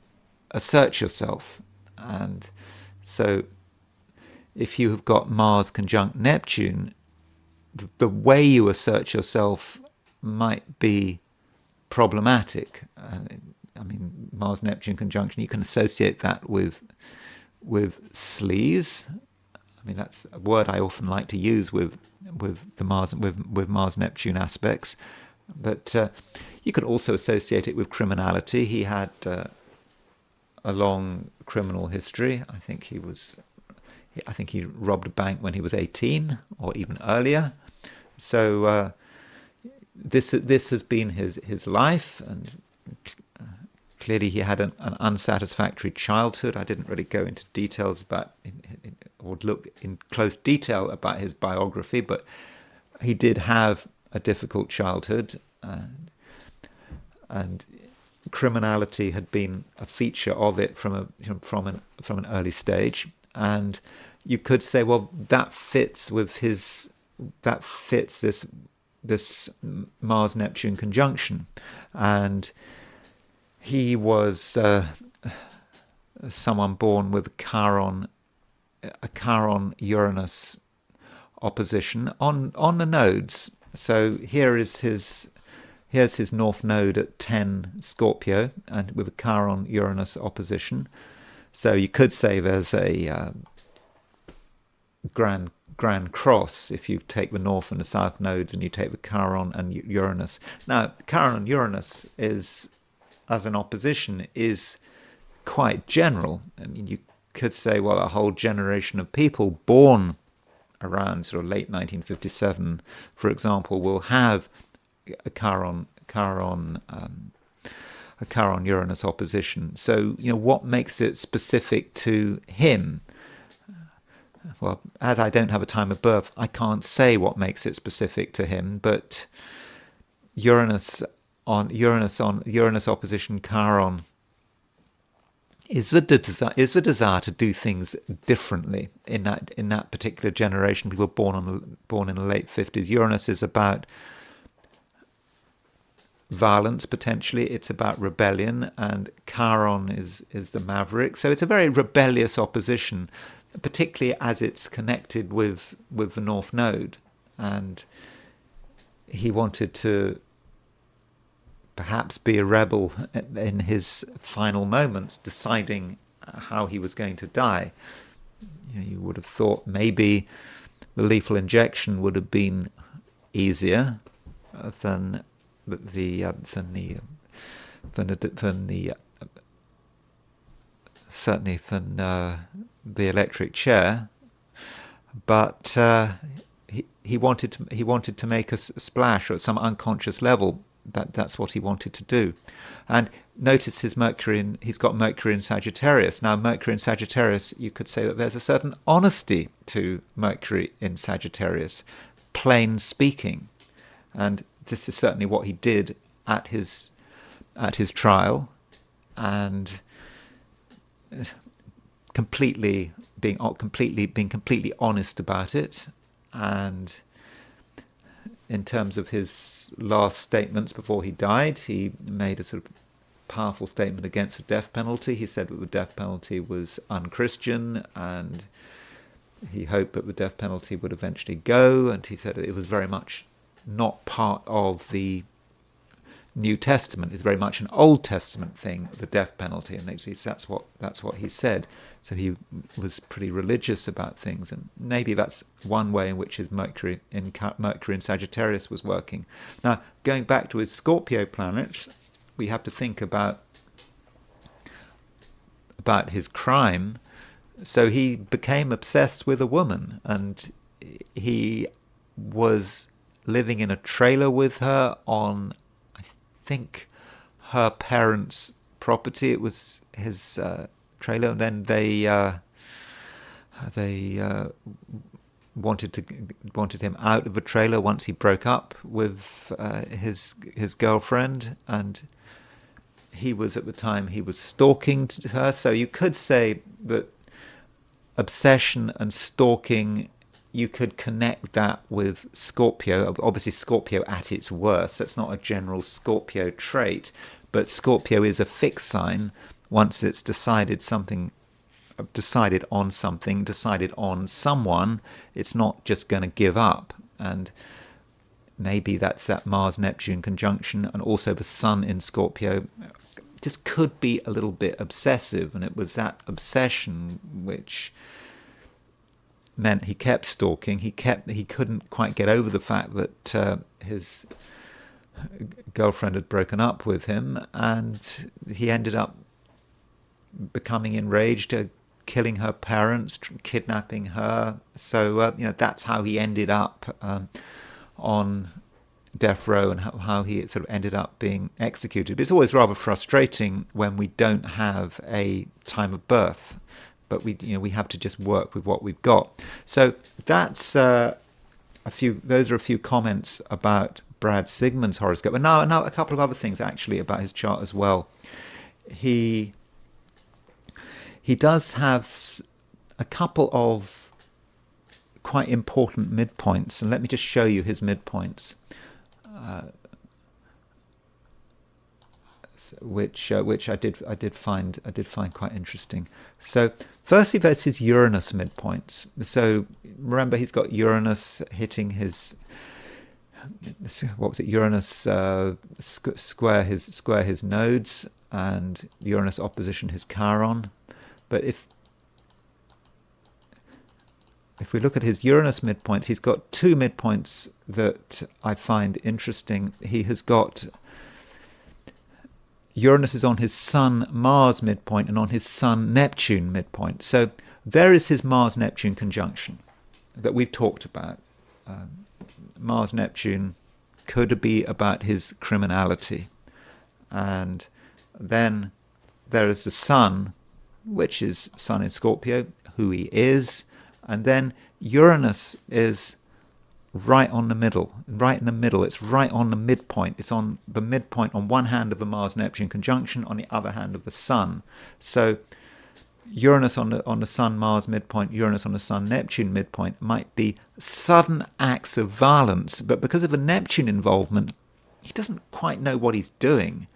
assert yourself. And so if you have got Mars conjunct Neptune, the way you assert yourself might be problematic. I mean, Mars-Neptune conjunction, you can associate that with sleaze. I mean, that's a word I often like to use with the Mars-Neptune aspects. But you could also associate it with criminality. He had a long criminal history. I think he robbed a bank when he was 18 or even earlier. So this has been his life, and clearly he had an unsatisfactory childhood. I didn't really go into details about or look in close detail about his biography, but he did have a difficult childhood, and criminality had been a feature of it from an early stage. And you could say, well, that fits this Mars-Neptune conjunction. And he was someone born with a Chiron-Uranus opposition on the nodes. So here's his North Node at 10 Scorpio, and with a Chiron-Uranus opposition. So you could say there's a grand cross if you take the North and the South nodes and you take the Chiron and Uranus. Now, Chiron and Uranus is, as an opposition, is quite general. I mean, you could say, well, a whole generation of people born around sort of late 1957, for example, will have a Chiron-Uranus opposition. So, what makes it specific to him? Well, as I don't have a time of birth, I can't say what makes it specific to him, but Uranus opposition Chiron is the desire to do things differently in that particular generation. People born in the late 50s. Uranus is about violence, potentially. It's about rebellion, and Chiron is the maverick. So it's a very rebellious opposition, particularly as it's connected with the North Node. And he wanted to perhaps be a rebel in his final moments, deciding how he was going to die. You would have thought maybe the lethal injection would have been easier than certainly than the electric chair, but he wanted to make a splash at some unconscious level. That's what he wanted to do. And notice he's got Mercury in Sagittarius. Now, Mercury in Sagittarius, you could say that there's a certain honesty to Mercury in Sagittarius, plain speaking. And this is certainly what he did at his trial, and being completely honest about it. And in terms of his last statements before he died, he made a sort of powerful statement against the death penalty. He said that the death penalty was unchristian, and he hoped that the death penalty would eventually go, and he said it was very much not part of the New Testament. It's very much an Old Testament thing, the death penalty, and that's what he said. So he was pretty religious about things, and maybe that's one way in which his Mercury in Sagittarius was working. Now, going back to his Scorpio planet, we have to think about his crime. So he became obsessed with a woman, and he was living in a trailer with her on, I think, her parents' property. It was his trailer, and then they wanted him out of the trailer once he broke up with his girlfriend, and he was at the time stalking her. So you could say that obsession and stalking, you could connect that with Scorpio. Obviously, Scorpio at its worst. That's not a general Scorpio trait, but Scorpio is a fixed sign. Once it's decided on someone, it's not just going to give up. And maybe that's that Mars-Neptune conjunction, and also the Sun in Scorpio just could be a little bit obsessive, and it was that obsession which meant he kept stalking. He couldn't quite get over the fact that his girlfriend had broken up with him, and he ended up becoming enraged, killing her parents, kidnapping her. So that's how he ended up on death row, and how he sort of ended up being executed. It's always rather frustrating when we don't have a time of birth, but we have to just work with what we've got. So that's those are a few comments about Brad Sigmon's horoscope. And now a couple of other things actually about his chart as well. He does have a couple of quite important midpoints, and let me just show you his midpoints, which I did find quite interesting. So firstly, there's his Uranus midpoints. So remember, he's got Uranus hitting his Uranus square his nodes, and Uranus opposition his Chiron. But if we look at his Uranus midpoints, he's got two midpoints that I find interesting. He has got Uranus is on his Sun-Mars midpoint and on his Sun-Neptune midpoint. So there is his Mars-Neptune conjunction that we've talked about. Mars-Neptune could be about his criminality. And then there is the Sun, which is Sun in Scorpio, who he is. And then Uranus is right in the middle. It's right on the midpoint. It's on the midpoint on one hand of the Mars-Neptune conjunction, on the other hand of the Sun. So Uranus on the Sun-Mars midpoint, Uranus on the Sun-Neptune midpoint might be sudden acts of violence, but because of the Neptune involvement, he doesn't quite know what he's doing.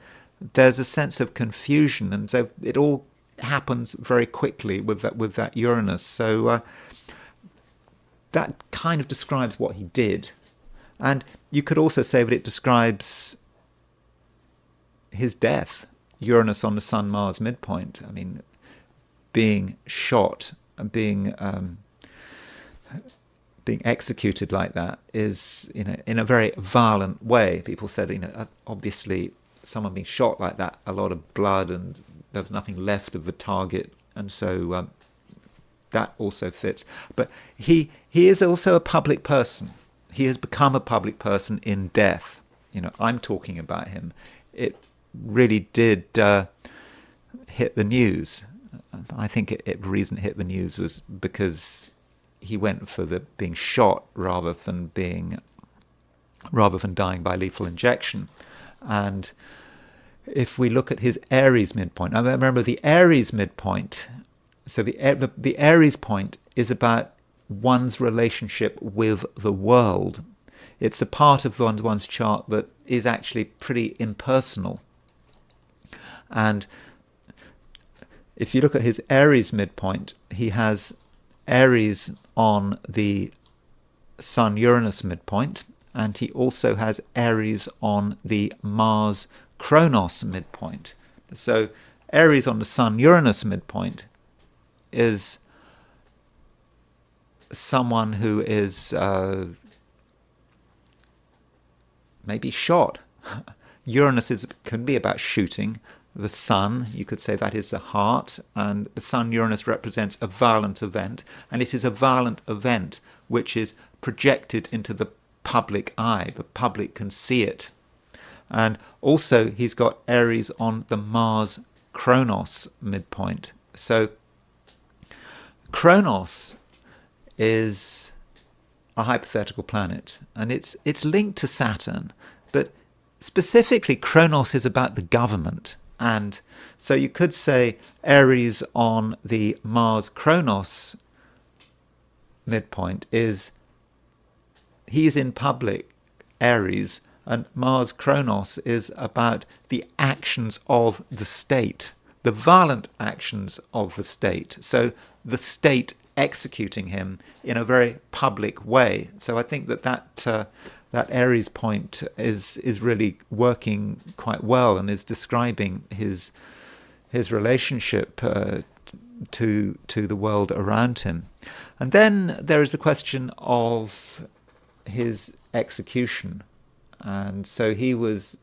There's a sense of confusion, and so it all happens very quickly with that Uranus. So that kind of describes what he did. And you could also say that it describes his death. Uranus on the Sun-Mars midpoint. I mean, being shot and being being executed like that is, in a very violent way. People said, obviously someone being shot like that, a lot of blood, and there was nothing left of the target, and so that also fits. But he is also a public person. He has become a public person in death. I'm talking about him. It really did hit the news. I think the reason it hit the news was because he went for the being shot rather than dying by lethal injection. And if we look at his Aries midpoint, I remember the Aries midpoint. So the Aries point is about one's relationship with the world. It's a part of one's chart that is actually pretty impersonal. And if you look at his Aries midpoint, he has Aries on the Sun-Uranus midpoint, and he also has Aries on the Mars-Kronos midpoint. So Aries on the Sun-Uranus midpoint is someone who is maybe shot. Uranus can be about shooting. The sun, you could say that is the heart, and the Sun-Uranus represents a violent event, and it is a violent event which is projected into the public eye. The public can see it. And also he's got Aries on the Mars-Kronos midpoint. So Kronos is a hypothetical planet, and it's linked to Saturn, but specifically Kronos is about the government. And so you could say Aries on the Mars-Kronos midpoint he's in public Aries, and Mars-Kronos is about the actions of the state, the violent actions of the state. So the state executing him in a very public way. So I think that Aries point is really working quite well and is describing his relationship to the world around him. And then there is a question of his execution. And so he was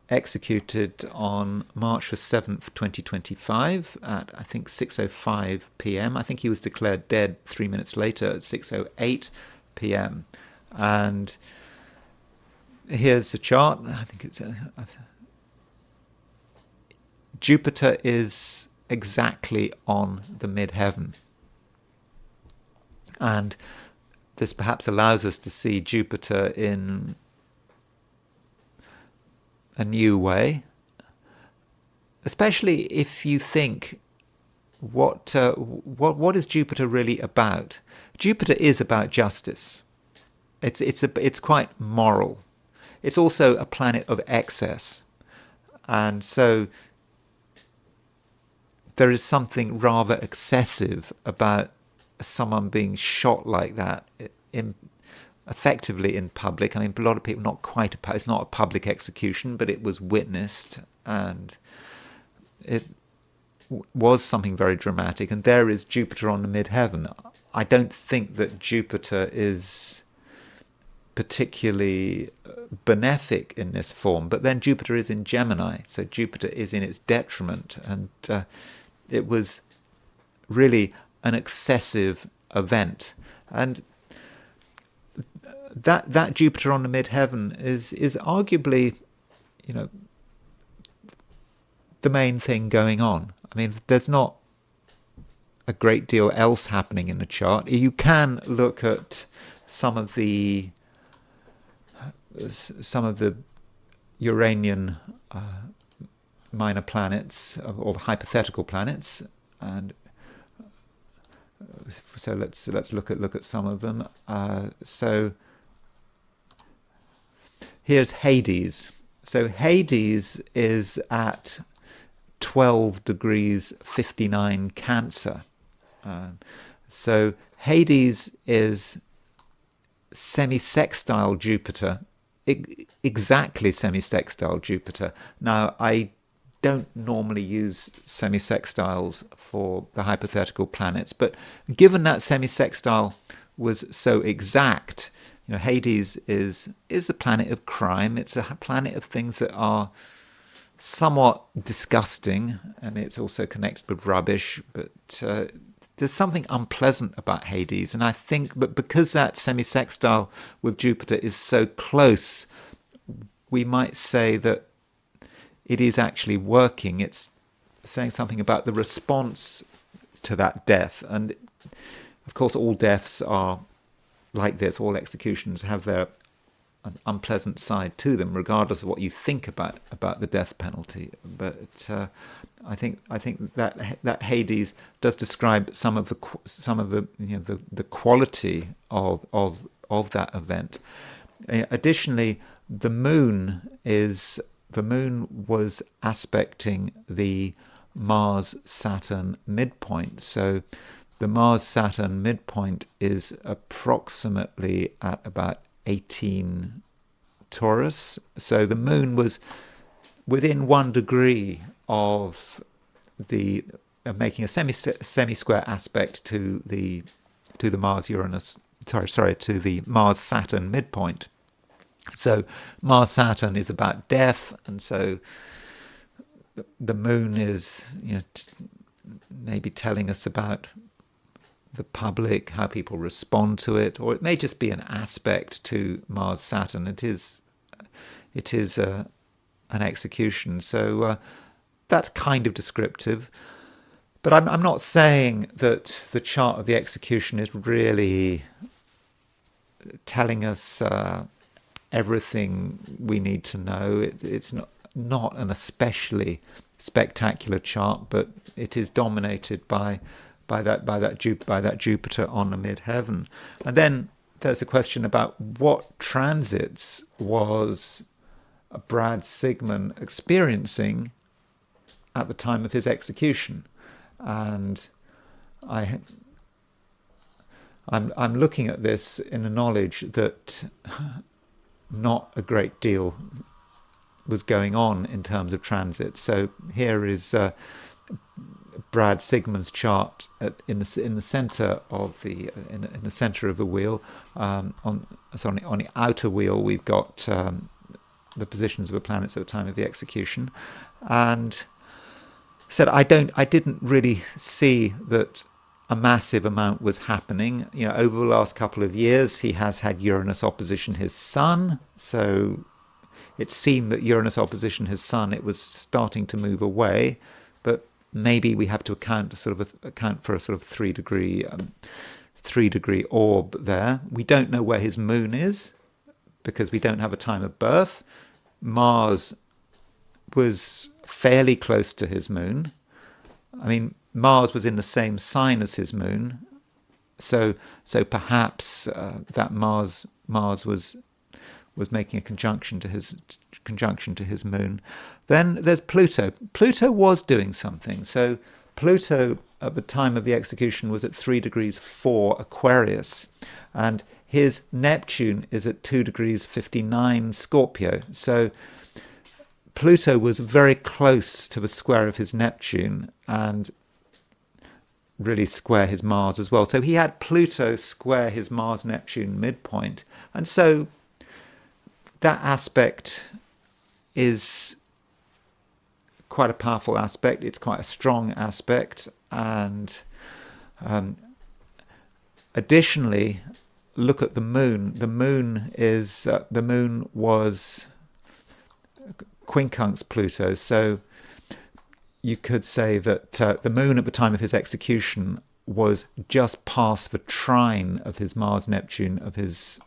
executed on March the 7th, 2025 at, I think, 6:05 p.m. I think he was declared dead 3 minutes later at 6:08 p.m. And here's a chart. I think it's Jupiter is exactly on the midheaven. And this perhaps allows us to see Jupiter in a new way, especially if you think, what is Jupiter really about? Jupiter is about justice. It's quite moral. It's also a planet of excess, and so there is something rather excessive about someone being shot like that, effectively in public. I mean, a lot of people, it's not a public execution, but it was witnessed, and it was something very dramatic. And there is Jupiter on the midheaven. I don't think that Jupiter is particularly benefic in this form, but then Jupiter is in Gemini, so Jupiter is in its detriment, and it was really an excessive event. And that Jupiter on the midheaven is arguably, the main thing going on. I mean, there's not a great deal else happening in the chart. You can look at some of the Uranian minor planets, or hypothetical planets, and so let's look at some of them. So here's Hades. So Hades is at 12 degrees 59 Cancer. So Hades is semi-sextile Jupiter, exactly semi-sextile Jupiter. Now, I don't normally use semi-sextiles for the hypothetical planets, but given that semi-sextile was so exact. Hades is a planet of crime. It's a planet of things that are somewhat disgusting, and it's also connected with rubbish. But there's something unpleasant about Hades, and I think, but because that semi-sextile with Jupiter is so close, we might say that it is actually working. It's saying something about the response to that death. And of course, all deaths are like this. All executions have their unpleasant side to them, regardless of what you think about the death penalty. But I think that Hades does describe some of the the quality of that event. Additionally, the moon was aspecting the Mars-Saturn midpoint. So the Mars-Saturn midpoint is approximately at about 18 Taurus. So the moon was within 1 degree of making a semi-square aspect to the Mars-Uranus. To the Mars-Saturn midpoint. So Mars-Saturn is about death, and so the moon is, maybe telling us about the public, how people respond to it, or it may just be an aspect to Mars-Saturn. It is an execution, so that's kind of descriptive. But I'm not saying that the chart of the execution is really telling us everything we need to know. It's not an especially spectacular chart, but it is dominated by that Jupiter on the midheaven. And then there's a question about what transits was Brad Sigmon experiencing at the time of his execution. And I'm looking at this in the knowledge that not a great deal was going on in terms of transit. So here is Brad Sigmon's chart in the center of the center of the wheel. On the outer wheel, we've got the positions of the planets at the time of the execution, and said I didn't really see that a massive amount was happening. Over the last couple of years, he has had Uranus opposition his Sun, so it seemed that Uranus opposition his Sun, it was starting to move away, but maybe we have to account for a sort of 3 degree orb there. We don't know where his moon is because we don't have a time of birth. Mars was fairly close to his moon. I mean, Mars was in the same sign as his moon, so perhaps that Mars was making a conjunction to his moon. Then there's Pluto. Pluto was doing something. So Pluto at the time of the execution was at 3 degrees 4 Aquarius, and his Neptune is at 2 degrees 59 Scorpio. So Pluto was very close to the square of his Neptune and really square his Mars as well. So he had Pluto square his Mars-Neptune midpoint. And so that aspect is quite a powerful aspect. It's quite a strong aspect. And additionally, look at the moon. The moon was quincunx Pluto. So you could say that the moon at the time of his execution was just past the trine of his Mars-Neptune, of his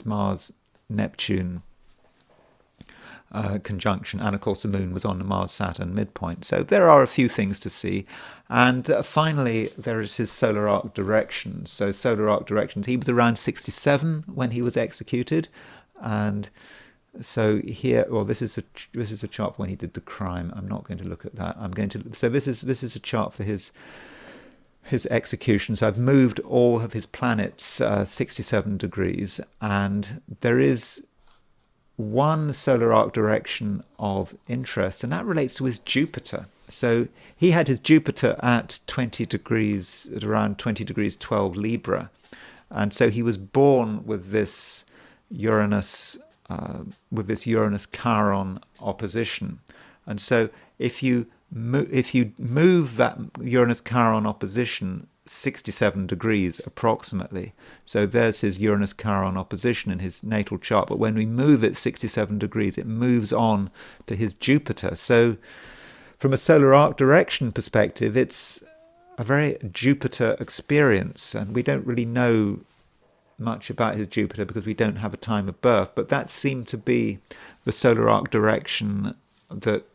Mars-Neptune conjunction, and of course the moon was on the Mars-Saturn midpoint. So there are a few things to see. And finally, there is his solar arc directions. So solar arc directions, he was around 67 when he was executed, and so here, well, this is a chart for when he did the crime. I'm not going to look at that. So this is a chart for his execution. So I've moved all of his planets 67 degrees, and there is one solar arc direction of interest, and that relates to his Jupiter. So he had his Jupiter at 20 degrees, at around 20 degrees 12 Libra, And so he was born with this Uranus Chiron opposition. And so if you move that Uranus Chiron opposition 67 degrees approximately, so there's his Uranus Chiron opposition in his natal chart, but when we move it 67 degrees, it moves on to his Jupiter. So from a solar arc direction perspective, it's a very Jupiter experience, and we don't really know much about his Jupiter because we don't have a time of birth, but that seemed to be the solar arc direction that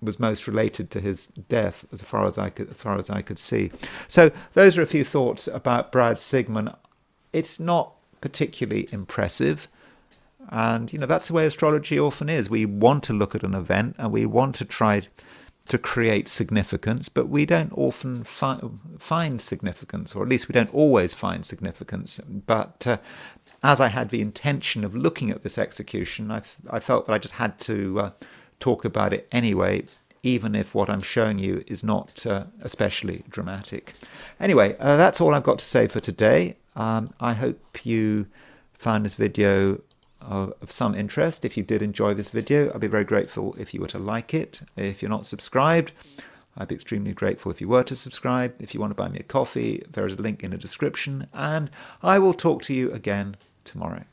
was most related to his death, as far as I could see. So those are a few thoughts about Brad Sigmon. It's not particularly impressive, and that's the way astrology often is. We want to look at an event and we want to try to create significance, but we don't often find significance, or at least we don't always find significance. But as I had the intention of looking at this execution, I felt that I just had to talk about it anyway, even if what I'm showing you is not especially dramatic. Anyway, that's all I've got to say for today. I hope you found this video of some interest. If you did enjoy this video, I'd be very grateful if you were to like it. If you're not subscribed, I'd be extremely grateful if you were to subscribe. If you want to buy me a coffee, there is a link in the description, and I will talk to you again tomorrow.